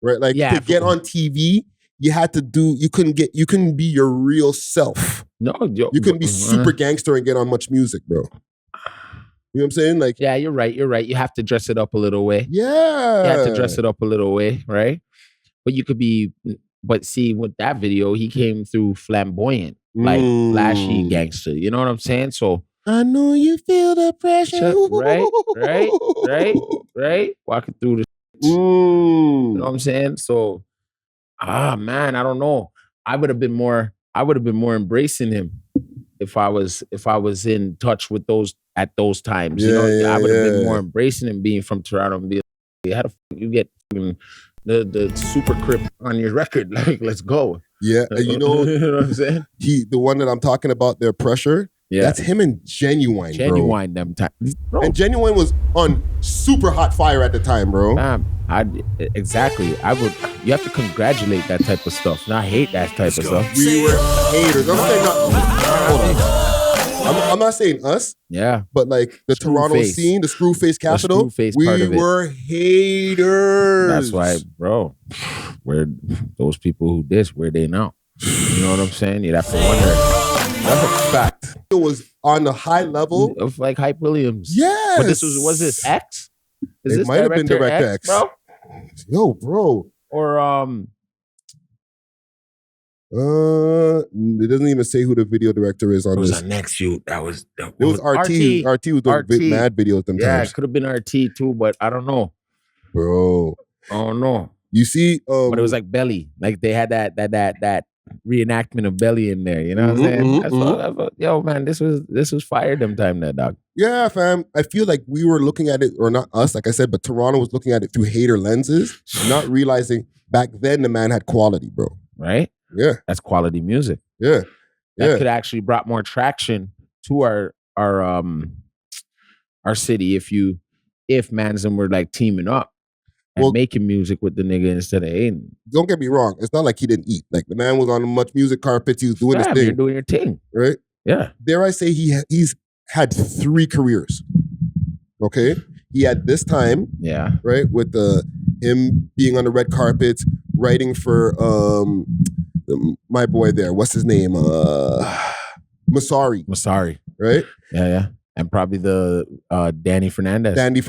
S3: right? Like to get on TV, you had to you couldn't be your real self.
S1: No,
S3: you couldn't be super gangster and get on much music, bro. You know what I'm saying? Like,
S1: yeah, you're right. You have to dress it up a little way.
S3: Yeah.
S1: You have to dress it up a little way, right? But see, with that video, he came through flamboyant, like flashy gangster. You know what I'm saying? So
S3: I know you feel the pressure.
S1: Right. Walking through the you know what I'm saying? So man, I don't know. I would have been more embracing him if I was in touch with those at those times. You know, I would have been more embracing him being from Toronto and be like, how the fuck you get the super crip on your record? Like, let's go.
S3: Yeah, and you know
S1: what I'm saying?
S3: The one that I'm talking about, their pressure. Yeah, that's him and Genuine.
S1: Genuine, bro. Them times, bro.
S3: And Genuine was on super hot fire at the time, bro.
S1: Exactly. You have to congratulate that type of stuff, not hate that type of stuff.
S3: We were haters. Hold on. I'm not saying us.
S1: Yeah.
S3: But like the Toronto scene, the Screwface capital, we were haters.
S1: That's why, bro. Where those people who diss, where they now? You know what I'm saying? You'd have to wonder.
S3: That's a fact. It was on the high level
S1: of like Hype Williams.
S3: Yes.
S1: But was this X?
S3: It might have been Direct X,
S1: bro.
S3: Yo, bro.
S1: Or
S3: it doesn't even say who the video director is on
S1: it was
S3: this.
S1: our next shoot. It was
S3: RT. RT was doing mad videos them
S1: Yeah,
S3: times.
S1: it could have been RT too, but I don't know.
S3: Bro.
S1: I don't know.
S3: You see,
S1: but it was like Belly. Like they had that reenactment of Belly in there. You know what I'm saying? That's what, yo, man, this was fire them time there, dog.
S3: Yeah, fam. I feel like we were looking at it, or not us, like I said, but Toronto was looking at it through hater lenses, not realizing back then the man had quality, bro.
S1: Right?
S3: Yeah.
S1: That's quality music.
S3: Yeah.
S1: That could actually brought more traction to our city if Manson were like teaming up and making music with the nigga instead of hating.
S3: Don't get me wrong. It's not like he didn't eat. Like the man was on much music carpets. He was doing his thing.
S1: You're doing your thing.
S3: Right?
S1: Yeah.
S3: Dare I say he's had 3 careers. Okay? He had this time.
S1: Yeah.
S3: Right? With him being on the red carpets, writing for my boy there. What's his name? Masari. Right?
S1: Yeah. And probably the Danny Fernandez.
S3: Danny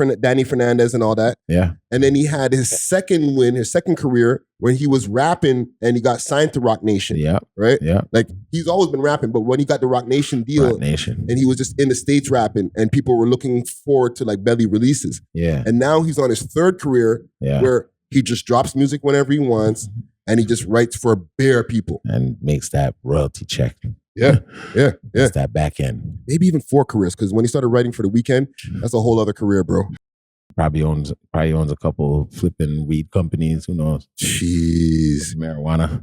S3: Fernandez and all that.
S1: Yeah.
S3: And then he had his second career when he was rapping and he got signed to Rock Nation.
S1: Yeah.
S3: Right?
S1: Yeah.
S3: Like he's always been rapping, but when he got the Rock Nation deal and he was just in the States rapping and people were looking forward to like Belly releases.
S1: Yeah.
S3: And now he's on his 3rd career where he just drops music whenever he wants and he just writes for bare people.
S1: And makes that royalty check.
S3: Yeah.
S1: It's that back end.
S3: Maybe even 4 careers, because when he started writing for The Weeknd, that's a whole other career, bro.
S1: Probably owns a couple flipping weed companies. Who knows?
S3: Jeez.
S1: Marijuana.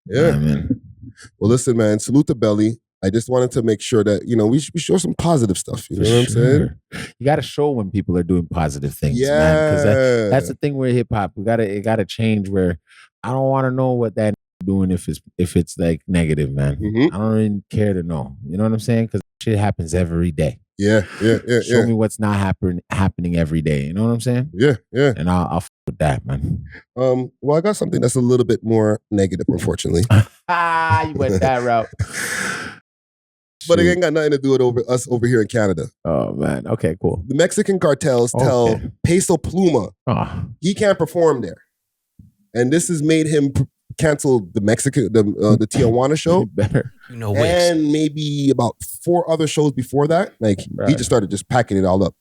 S3: Yeah.
S1: Man.
S3: Well, listen, man. Salute to Belly. I just wanted to make sure that, we show some positive stuff. You know what I'm saying?
S1: You got to show when people are doing positive things,
S3: Yeah.
S1: man. Because that's the thing with hip hop. It got to change where I don't want to know what that doing if it's like negative, man. I don't even care to know. You know what I'm saying? Because shit happens every day.
S3: Yeah.
S1: Show me what's not happening every day. You know what I'm saying?
S3: Yeah.
S1: And I'll f with that, man.
S3: Well, I got something that's a little bit more negative, unfortunately.
S1: You went that route.
S3: But it ain't got nothing to do with us over here in Canada.
S1: Oh, man. Okay, cool.
S3: The Mexican cartels tell Peso Pluma he can't perform there. And this has made him cancel the Tijuana show.
S1: Better.
S3: And maybe about 4 other shows before that. Like, he just started packing it all up.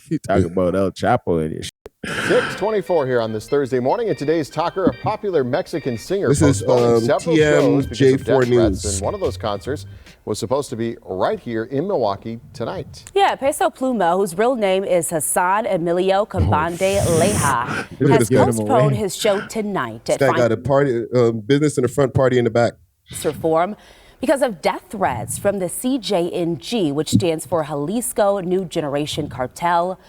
S1: You talk about El Chapo and your shit.
S16: 6:24 here on this Thursday morning, and today's talker, a popular Mexican singer,
S3: This is
S16: postponing several shows because of
S3: TMJ4
S16: death
S3: News.
S16: threats, and one of those concerts was supposed to be right here in Milwaukee tonight.
S17: Yeah, Peso Pluma, whose real name is Hassan Emilio Cambande Leja, has postponed his show tonight
S3: This
S17: at
S3: guy got a party, business in the front, party in the back.
S17: Reform because of death threats from the CJNG, which stands for Jalisco New Generation Cartel.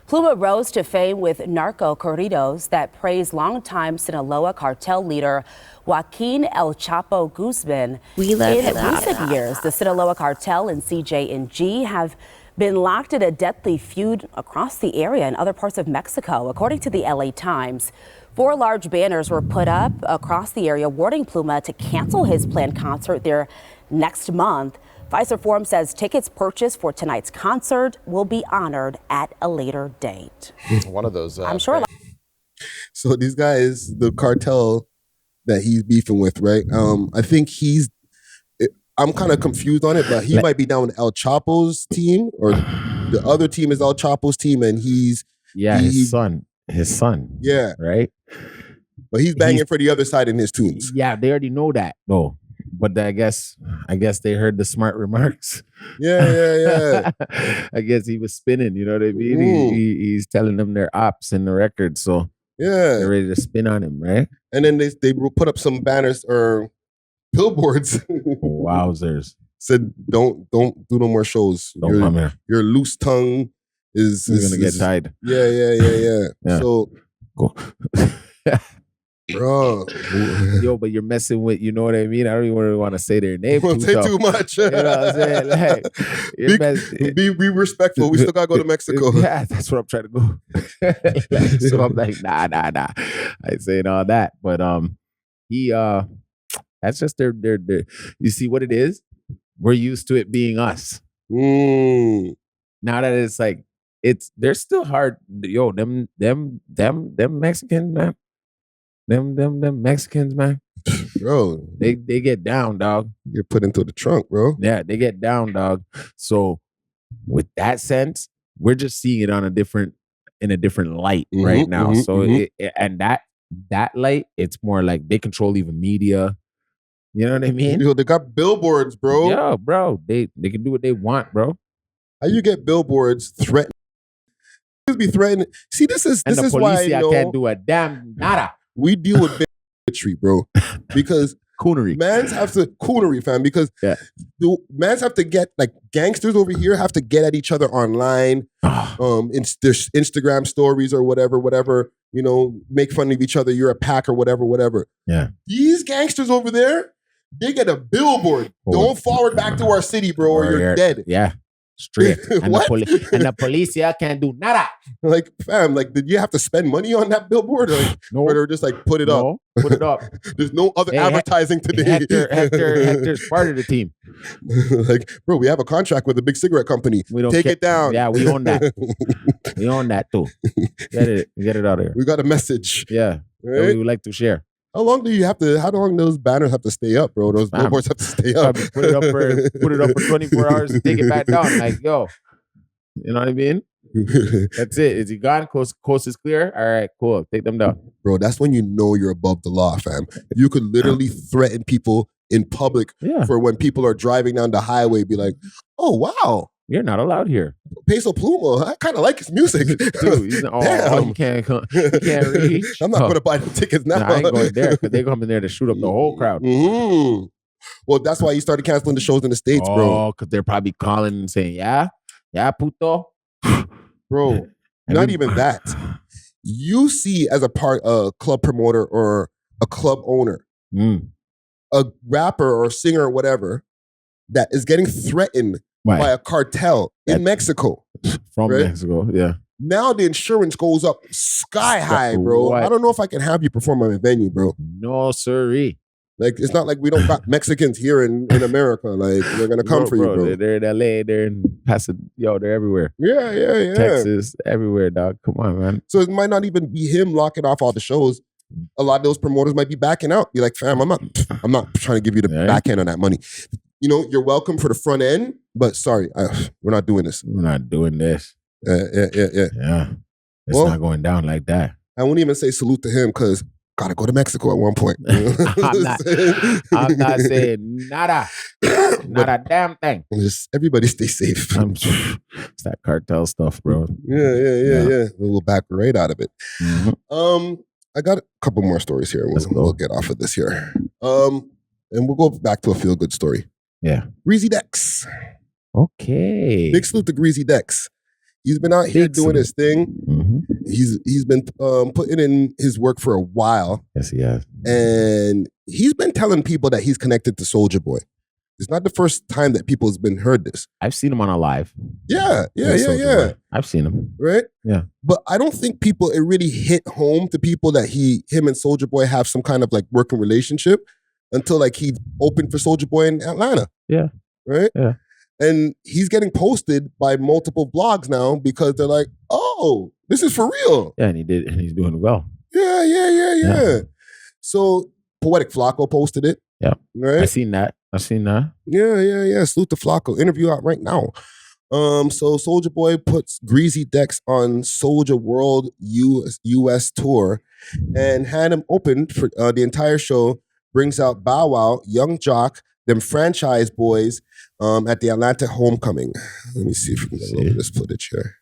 S17: Pluma rose to fame with narco corridos that praise longtime Sinaloa cartel leader Joaquin El Chapo Guzman. In recent years, the Sinaloa cartel and CJNG have been locked in a deadly feud across the area in other parts of Mexico, according to the LA Times. 4 large banners were put up across the area warning Pluma to cancel his planned concert there next month. Pfizer Forum says tickets purchased for tonight's concert will be honored at a later date.
S16: One of those.
S17: I'm sure.
S3: So these guys, the cartel that he's beefing with, right? I think I'm kind of confused on it, but he might be down with El Chapo's team, or the other team is El Chapo's team, and his
S1: son.
S3: Yeah.
S1: Right?
S3: But he's banging for the other side in his tunes.
S1: Yeah, they already know that, though. But I guess they heard the smart remarks.
S3: Yeah.
S1: I guess he was spinning, you know what I mean? He's telling them their ops in the record, so they're ready to spin on him, right?
S3: And then they put up some banners or billboards.
S1: Wowzers.
S3: Said, don't do no more shows.
S1: Don't come here.
S3: Your loose tongue is
S1: gonna get tied.
S3: Yeah. So
S1: cool.
S3: Bro.
S1: Yo, but you're messing with, you know what I mean? I don't even really want to say their name.
S3: Don't say too much.
S1: You know what I'm saying? Like,
S3: be respectful. We still gotta go to Mexico.
S1: Yeah, that's where I'm trying to go. So I'm like, nah. I ain't saying all that. But that's just their you see what it is? We're used to it being us. Now that it's like they're still hard. Yo, them Mexicans, man. Them Mexicans, man.
S3: Bro,
S1: they get down, dog.
S3: You're put into the trunk, bro.
S1: Yeah, they get down, dog. So with that sense, we're just seeing it in a different light right now. So that light, it's more like they control even media. You know what I mean?
S3: Yo, they got billboards, bro.
S1: Yeah, bro. They can do what they want, bro.
S3: How you get billboards threatening? Be threatening. See, this is why I know
S1: can't do a damn nada.
S3: We deal with bigotry, bro, because
S1: coonery.
S3: Mans have to coonery, fam. Because mans have to get like gangsters over here have to get at each other online, in their Instagram stories or whatever. You know, make fun of each other. You're a pack or whatever.
S1: Yeah.
S3: These gangsters over there, they get a billboard. Don't forward back to our city, bro, or you're dead.
S1: Yeah. Straight. And the police can't do nada.
S3: Like, fam, like, did you have to spend money on that billboard? Like,
S1: no.
S3: Or they're just like, put it up.
S1: Put it up.
S3: There's no other advertising today.
S1: Hector's part of the team.
S3: Like, bro, we have a contract with a big cigarette company.
S1: We don't
S3: take it down.
S1: Yeah, we own that. We own that too. Get it out of here.
S3: We got a message.
S1: Yeah.
S3: Right?
S1: That we would like to share.
S3: How long those banners have to stay up, bro? Those billboards have to stay up.
S1: Put it up for 24 hours and take it back down. Like, yo. You know what I mean? That's it. Is he gone? Coast is clear? All right, cool. Take them down.
S3: Bro, that's when you know you're above the law, fam. You could literally threaten people in public for when people are driving down the highway, be like, oh, wow.
S1: You're not allowed here.
S3: Peso Pluma, I kind of like his music.
S1: Dude, you can't reach.
S3: I'm not going to buy the tickets now.
S1: I ain't going there because they're coming there to shoot up the whole crowd.
S3: Mm-hmm. Well, that's why you started canceling the shows in the States, bro.
S1: Oh, because they're probably calling and saying, yeah, puto.
S3: Bro, not even that. You see as a club promoter or a club owner, a rapper or singer or whatever that is getting threatened by a cartel in Mexico.
S1: From Mexico, yeah.
S3: Now the insurance goes up sky high, bro. I don't know if I can have you perform at a venue, bro.
S1: No, sirree.
S3: Like, it's not like we don't got Mexicans here in America. Like, they're going to come for you, bro.
S1: They're in LA, they're in Pasadena, they're everywhere.
S3: Yeah.
S1: Texas, everywhere, dog. Come on, man.
S3: So it might not even be him locking off all the shows. A lot of those promoters might be backing out. Be like, fam, I'm not trying to give you the back end on that money. You know, you're welcome for the front end, but sorry, we're not doing this.
S1: We're not doing this.
S3: Yeah.
S1: It's not going down like that.
S3: I won't even say salute to him because gotta go to Mexico at one point.
S1: I'm not saying nada. Not a damn thing.
S3: Just everybody stay safe.
S1: It's that cartel stuff, bro.
S3: Yeah. We'll back right out of it. Mm-hmm. I got a couple more stories here. We'll get off of this here. And we'll go back to a feel-good story.
S1: Yeah.
S3: Greezy Deckz.
S1: Okay.
S3: Big salute to Greezy Deckz. He's been out here doing his thing.
S1: Mm-hmm.
S3: He's been putting in his work for a while.
S1: Yes, he has.
S3: And he's been telling people that he's connected to Soulja Boy. It's not the first time that people has been heard this.
S1: I've seen him on a live.
S3: Yeah.
S1: I've seen him.
S3: Right?
S1: Yeah.
S3: But I don't think it really hit home to people that him and Soulja Boy have some kind of like working relationship until like he opened for Soulja Boy in Atlanta.
S1: Yeah.
S3: Right?
S1: Yeah.
S3: And he's getting posted by multiple blogs now because they're like, oh, this is for real.
S1: Yeah, and he's doing well.
S3: Yeah. So Poetic Flacco posted it.
S1: Yeah.
S3: Right?
S1: I seen that.
S3: Yeah. Salute to Flacco. Interview out right now. So Soulja Boy puts Greezy Deckz on Soulja World US tour and had him open for the entire show. Brings out Bow-Wow, Young Jock, them franchise boys at the Atlanta homecoming. Let me see if we can get a little of this footage here.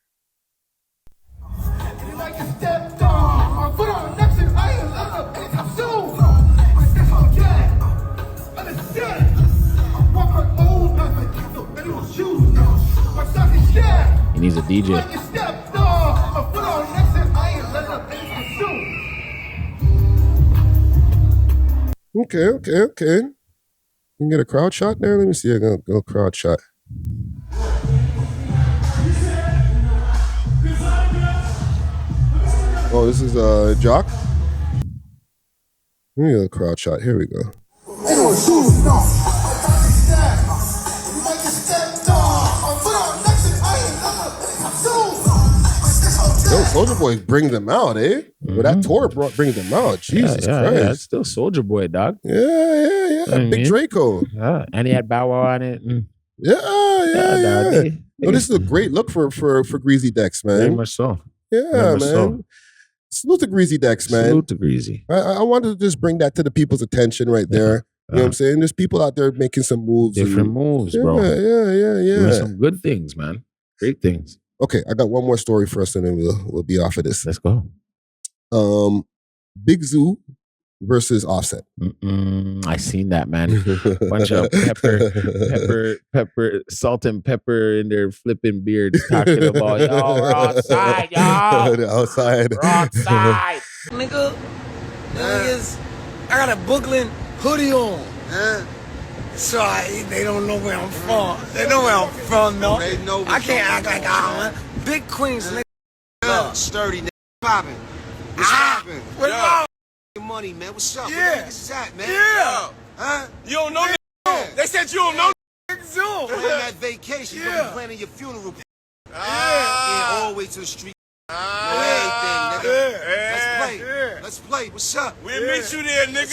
S1: He needs a DJ.
S3: Okay. You can get a crowd shot there? Let me see. I got a crowd shot. Oh, this is Jock? Let me get a crowd shot. Here we go. Yo, Soulja Boy brings them out, eh? Well, that tour brings them out. Jesus Christ.
S1: Yeah, it's still Soulja Boy, dog.
S3: Yeah. Big Draco.
S1: Yeah, and he had Bow Wow on it.
S3: Yeah.
S1: Dog,
S3: No, this is a great look for Greezy Deckz, man.
S1: Very much so.
S3: Yeah,
S1: Very much
S3: man.
S1: so.
S3: Salute to Greezy Deckz, man.
S1: Salute to Greezy.
S3: I wanted to just bring that to the people's attention right there. You know what I'm saying? There's people out there making some moves.
S1: Different moves, bro.
S3: Yeah.
S1: Doing some good things, man. Great things.
S3: Okay, I got one more story for us, and then we'll be off of this.
S1: Let's go.
S3: Big Zoo versus Offset.
S1: I seen that, man. Bunch of pepper, salt and pepper in their flipping beards talking about, yo, we're outside, y'all.
S3: They're outside.
S1: We're outside.
S18: Nigga, niggas, I got a Brooklyn hoodie on. So they don't know where I'm from. They know where I'm from, though. I can't act like I don't. Big Queens, nigga.
S19: Sturdy, nigga. Poppin'. What's poppin'?
S18: What's wrong?
S19: Money, man. What's up?
S18: Yeah.
S19: Where the niggas is at, man?
S18: Yeah.
S19: Huh?
S18: You don't know that? They said you don't know
S19: Big Zoo. Plan that vacation. You're gonna be planning your funeral.
S18: Yeah.
S19: All the way to the street. Everything, nigga. Let's play. What's up?
S18: We'll meet you there, nigga.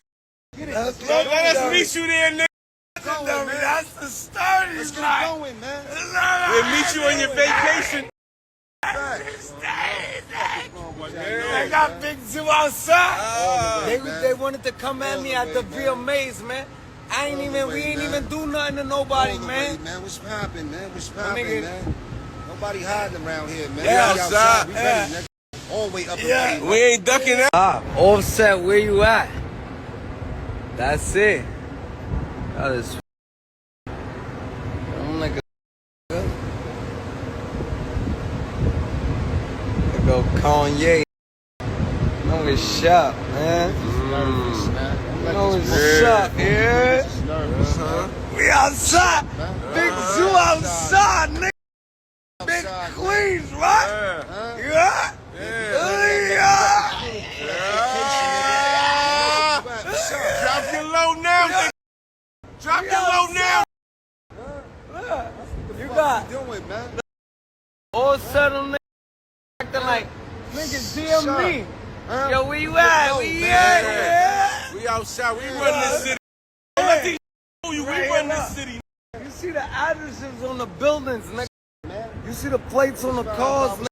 S18: Let us meet you there, nigga. That's the starting.
S19: Let's get it going, man.
S18: We'll meet you on your vacation. They got Big Zoo outside. They wanted to come at me at the VMAs, man. We ain't even do nothing to nobody, man.
S19: Man, what's poppin', man? What's poppin', man? Nobody hiding around here, man.
S18: Yeah,
S19: We
S18: outside.
S19: We ready, nigga. All the way up.
S18: Yeah. We ain't ducking that. Offset, where you at? That's it. That is. I'm like a. Go Kanye. No, it's shop, man. No, it's shop, yeah. We outside. Big Zoo outside, nigga. Big Queens, right? Yeah. Drop your low now, nigga. Drop your low now. You got
S19: doing, man.
S18: all settled, nigga. Acting like niggas DM me. Yo, where you at? Where you at? We outside. We run this city. Don't let these know you. We run this city. You see the addresses on the buildings, nigga. You see the plates on the cars, nigga.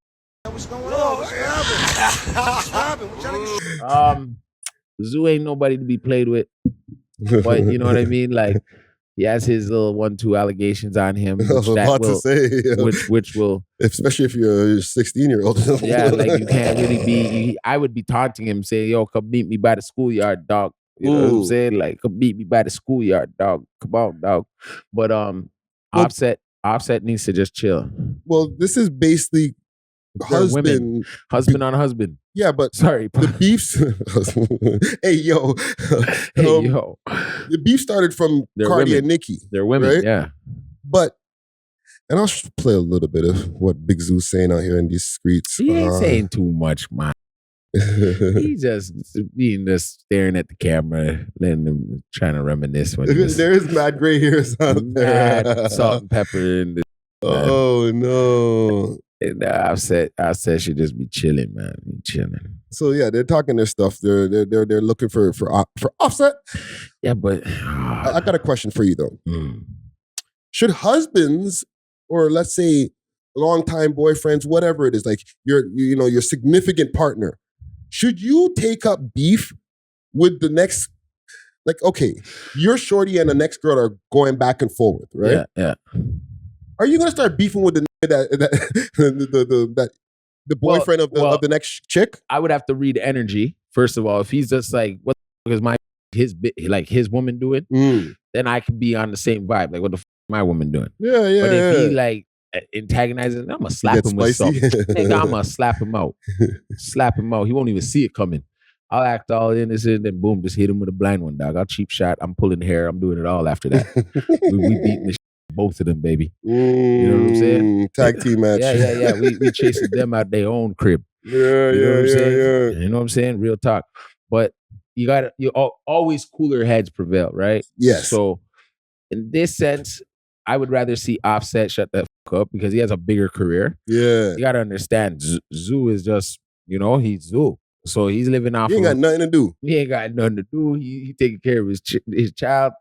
S19: What's going on? What's happening?
S1: Zoo ain't nobody to be played with. But you know what I mean? Like, he has his little 1-2 allegations on him.
S3: I was about to say,
S1: which will,
S3: especially if you're a 16-year-old.
S1: yeah, like you can't really be. I would be taunting him, saying, "Yo, come meet me by the schoolyard, dog." You know what I'm saying? Like, come meet me by the schoolyard, dog. Come on, dog. But Offset needs to just chill.
S3: Well, this is basically husband
S1: on husband.
S3: Yeah, but
S1: sorry,
S3: the beefs. Hey yo, the beef started from Cardi and Nicki.
S1: They're women,
S3: right?
S1: yeah.
S3: But and I'll just play a little bit of what Big Zoo's saying out here in these streets.
S1: He ain't saying too much, man. He's just staring at the camera, letting him trying to reminisce. When
S3: There's mad gray hairs out there.
S1: Mad salt and pepper in the.
S3: Oh no.
S1: And Offset should just be chilling, man. Chilling.
S3: So yeah, they're talking their stuff. They're looking for Offset.
S1: Yeah, but
S3: I got a question for you though. Should husbands, or let's say longtime boyfriends, whatever it is, like your significant partner, should you take up beef with the next? Like, okay, your shorty and the next girl are going back and forth, right?
S1: Yeah.
S3: Are you gonna start beefing with the boyfriend of the next chick?
S1: I would have to read energy first of all. If he's just like, what the fuck is his woman doing? Then I could be on the same vibe. Like, what the fuck is my woman doing?
S3: Yeah.
S1: But if he like antagonizes, I'm gonna slap him with something. Nigga, I'm gonna slap him out. Slap him out. He won't even see it coming. I'll act all innocent, then boom, just hit him with a blind one, dog. I'll cheap shot. I'm pulling hair. I'm doing it all after that. we beating the both of them, baby. You know what I'm saying?
S3: Tag team match.
S1: Yeah. We chasing them out their own crib.
S3: Yeah.
S1: You know what I'm saying? Real talk. But you always cooler heads prevail, right?
S3: Yes.
S1: So in this sense, I would rather see Offset shut the fuck up because he has a bigger career.
S3: Yeah.
S1: You gotta understand, Zoo is just, he's Zoo. So he's living off.
S3: He ain't got nothing to do.
S1: He ain't got nothing to do. He taking care of his child,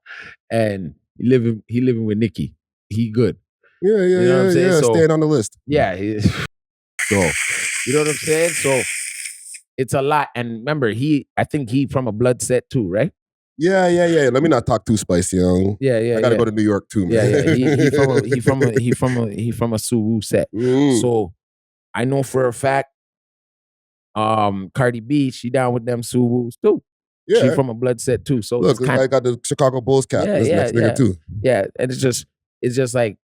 S1: and he living with Nikki. He good.
S3: Yeah.
S1: You know what I'm saying? So,
S3: staying on the list.
S1: Yeah. So, you know what I'm saying? So it's a lot. And remember, I think he from a blood set too, right?
S3: Yeah. Let me not talk too spicy, young.
S1: Yeah.
S3: I gotta go to New York too, man.
S1: Yeah. He from a Suwu set. So I know for a fact, Cardi B, she down with them Suwus too.
S3: Yeah.
S1: She from a blood set too. So
S3: look, I got the Chicago Bulls cap. This next nigga too.
S1: Yeah, and it's just like,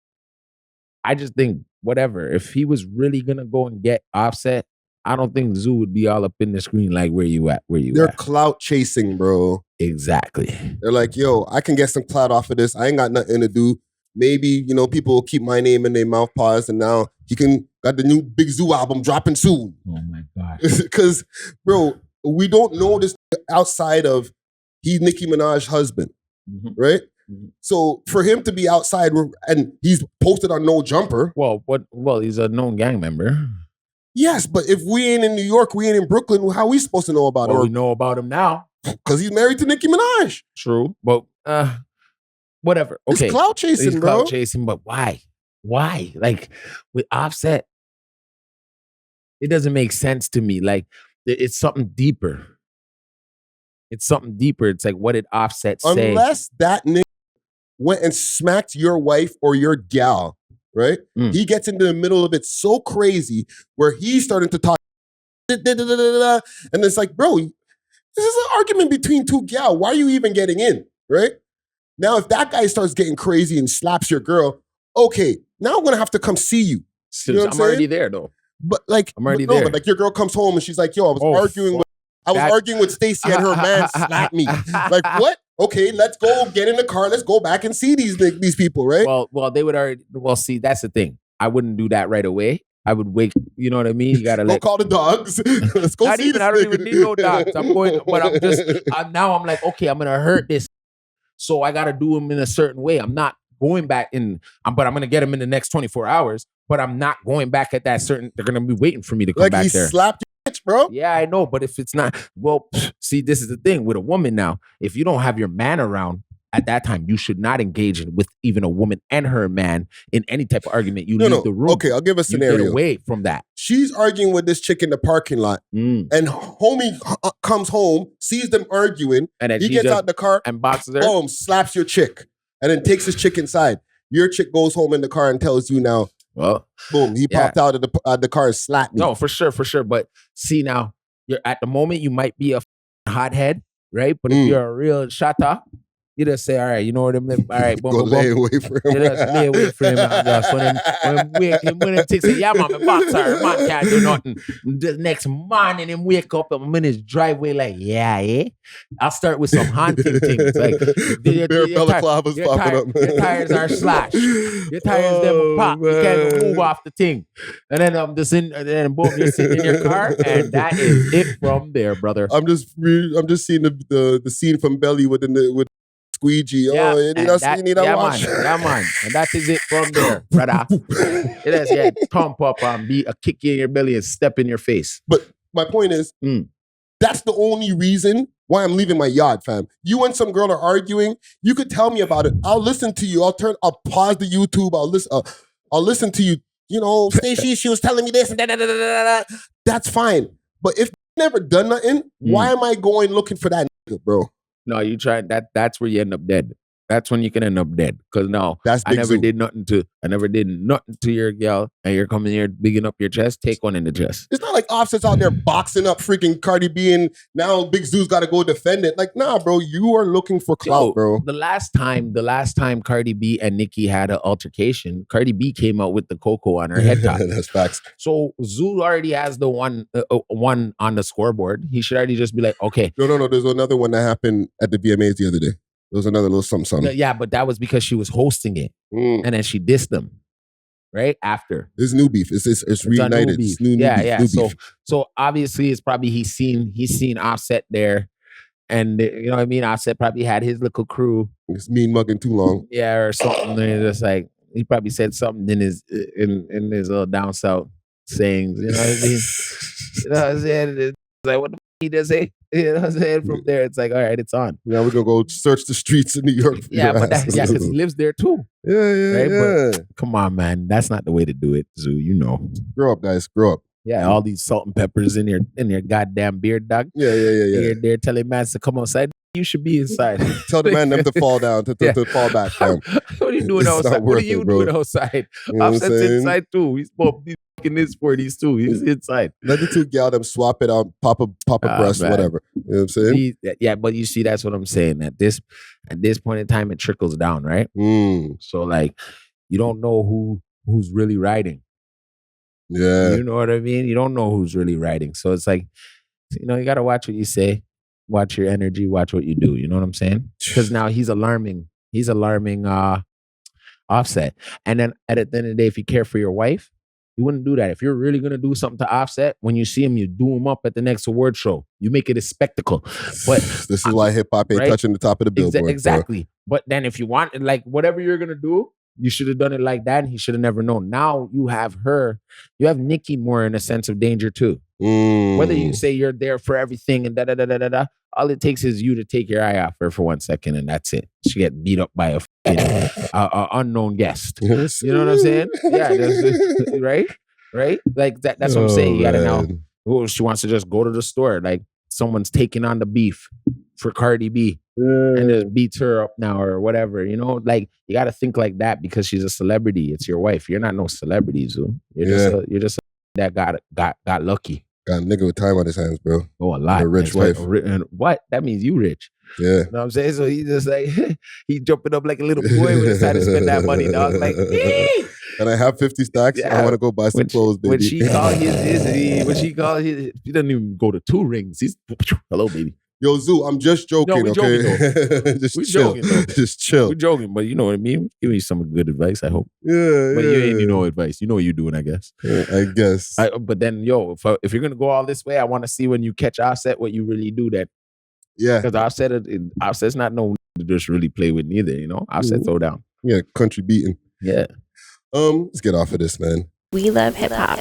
S1: I just think whatever. If he was really gonna go and get Offset, I don't think Zoo would be all up in the screen like where you at.
S3: They're clout chasing, bro.
S1: Exactly.
S3: They're like, yo, I can get some clout off of this. I ain't got nothing to do. Maybe, people will keep my name in their mouth paws, and now he got the new Big Zoo album dropping soon.
S1: Oh my God.
S3: Because, bro, we don't know this outside of he's Nicki Minaj's husband, right? Mm-hmm. So for him to be outside and he's posted on No Jumper.
S1: Well, he's a known gang member.
S3: Yes, but if we ain't in New York, we ain't in Brooklyn, how are we supposed to know about him?
S1: We know about him now.
S3: Because he's married to Nicki Minaj.
S1: True, but whatever. Okay.
S3: It's clout chasing, bro.
S1: Clout chasing, but why? Why? Like, with Offset, it doesn't make sense to me. Like, it's something deeper. It's something deeper. It's like, what did Offset say?
S3: Unless that nigga went and smacked your wife or your gal, right? He gets into the middle of it so crazy where he's starting to talk, and it's like, bro, this is an argument between two gal. Why are you even getting in, right? Now, if that guy starts getting crazy and slaps your girl, okay, now I'm gonna have to come see you. You know what
S1: I'm already there, though.
S3: But like,
S1: I'm already there.
S3: But like, your girl comes home and she's like, yo, I was arguing with Stacey and her man slapped me. Like, what? Okay, let's go get in the car. Let's go back and see these people, right?
S1: Well, they would already. Well, see, that's the thing. I wouldn't do that right away. I would wait. You know what I mean? You gotta
S3: go call the dogs. Let's go see
S1: I don't even need no dogs. I'm going, but I'm just now. I'm like, okay, I'm gonna hurt this, so I gotta do them in a certain way. I'm not going back in, but I'm gonna get them in the next 24 hours. But I'm not going back at that certain. They're gonna be waiting for me to come back there.
S3: Like he slapped your bitch, bro.
S1: Yeah, I know. But if it's not, well, see, this is the thing with a woman now. If you don't have your man around at that time, you should not engage with even a woman and her man in any type of argument. You leave the room.
S3: Okay, I'll give a scenario.
S1: You get away from that.
S3: She's arguing with this chick in the parking lot, and homie comes home, sees them arguing,
S1: and then
S3: he gets out the car
S1: and boxes her.
S3: Boom, slaps your chick, and then takes his chick inside. Your chick goes home in the car and tells you now,
S1: well,
S3: boom, he popped out of the car and slapped me.
S1: No, for sure. But see now, you're at the moment you might be a hothead, right? But if you're a real shatter, you just say, all right, you know what I mean? All right, boom,
S3: go
S1: boom,
S3: lay
S1: boom.
S3: away for him.
S1: You just lay away for him. And just when he takes it, yeah, man, my boxer, man can't do nothing. The next morning, him wake up and I'm in his driveway like, yeah. I'll start with some haunting things. Like, your tires are slashed. Your tires them pop. You can't even move off the thing. And then boom, you're sitting in your car, and that is it from there, brother.
S3: I'm just seeing the scene from Belly with squeegee.
S1: Yeah,
S3: you need to watch.
S1: Man. And that is it from there, brother. It has get thump up and be a kick in your belly and step in your face.
S3: But my point is, that's the only reason why I'm leaving my yard, fam. You and some girl are arguing. You could tell me about it. I'll listen to you. I'll pause the YouTube. I'll listen to you. You know, Stacey, she was telling me this and da. That's fine. But if never done nothing, why am I going looking for that nigga, bro?
S1: No, you try that. That's where you end up dead. That's when you can end up dead. Because no, I never did nothing to your gal, and you're coming here bigging up your chest. Take one in the chest.
S3: It's not like Offset's out there boxing up freaking Cardi B, and now Big Zoo's got to go defend it. Like, nah, bro, you are looking for clout, bro.
S1: The last time Cardi B and Nicki had an altercation, Cardi B came out with the cocoa on her head top.
S3: That's facts.
S1: So Zoo already has the one on the scoreboard. He should already just be like, okay.
S3: No. There's another one that happened at the VMAs the other day. There was another little something.
S1: Yeah, but that was because she was hosting it, and then she dissed them right after.
S3: There's new beef. It's reunited. It's new beef.
S1: So obviously, it's probably he's seen Offset there, and you know what I mean. Offset probably had his little crew.
S3: It's mean mugging too long.
S1: Yeah, or something. And it's just like, He probably said something in his down south sayings. You know what I mean? You know what I'm saying? It's like, what the f he does say? You know what I'm saying? From there, it's like, all right, it's on.
S3: Now we're gonna go search the streets in New York. For
S1: Yeah, but because he lives there too.
S3: Yeah.
S1: But come on, man, that's not the way to do it, Zoo. You know.
S3: Grow up, guys. Grow up.
S1: Yeah, all these salt and peppers in your goddamn beard, dog.
S3: Yeah.
S1: They're telling man to come outside. You should be inside.
S3: Tell the man them to fall down, to fall back down.
S1: What are you doing outside? What are you doing outside?
S3: You know
S1: Offset's inside too. He's in his 40s too. He's inside.
S3: Let the two gal them swap it out, pop a breast,
S1: man.
S3: whatever. You know what I'm saying?
S1: Yeah, but you see, that's what I'm saying. At this point in time, it trickles down, right? So like, you don't know who's really riding.
S3: Yeah.
S1: You know what I mean? You don't know who's really riding. So it's like, you know, you got to watch what you say, watch your energy, watch what you do. You know what I'm saying? Because now he's alarming Offset. And then at the end of the day, if you care for your wife, you wouldn't do that. If you're really going to do something to Offset, when you see him, you do him up at the next award show. You make it a spectacle. But
S3: this is why hip hop ain't touching the top of the billboard.
S1: Exactly.
S3: Bro.
S1: But then if you want, like, whatever you're going to do, you should have done it like that, and he should have never known. Now you have Nikki more in a sense of danger too. Whether you say you're there for everything and da-da-da-da-da-da, all it takes is you to take your eye off her for 1 second, and that's it. She get beat up by a unknown guest. You know what I'm saying? Yeah, right? Like that's what I'm saying. You gotta know. She wants to just go to the store. Like someone's taking on the beef for Cardi B and just beats her up now or whatever. You know, like you gotta think like that because she's a celebrity. It's your wife. You're not no celebrity, Zoo. You're just that got lucky.
S3: Got a nigga with time on his hands, bro.
S1: Oh, a lot.
S3: A rich wife.
S1: What? That means you rich.
S3: Yeah.
S1: You know what I'm saying? So he just like, he jumping up like a little boy when it's time to spend that money, dog. Like,
S3: and I have 50 stacks. I want to go buy some clothes, baby.
S1: When she called he doesn't even go to 2 rings. He's, hello, baby.
S3: Yo, Zoo, I'm just joking,
S1: we
S3: okay?
S1: Joking,
S3: just
S1: we
S3: chill.
S1: Joking, though.
S3: Just chill.
S1: We're joking, but you know what I mean? Give me some good advice, I hope.
S3: Yeah,
S1: but you ain't need no advice. You know what you're doing, I guess.
S3: Yeah, I guess.
S1: But then, if you're going to go all this way, I want to see when you catch Offset what you really do that.
S3: Yeah.
S1: Because Offset's not no to just really play with neither, you know? Offset throw down.
S3: Yeah, country beating.
S1: Yeah.
S3: Let's get off of this, man.
S20: We love hip hop.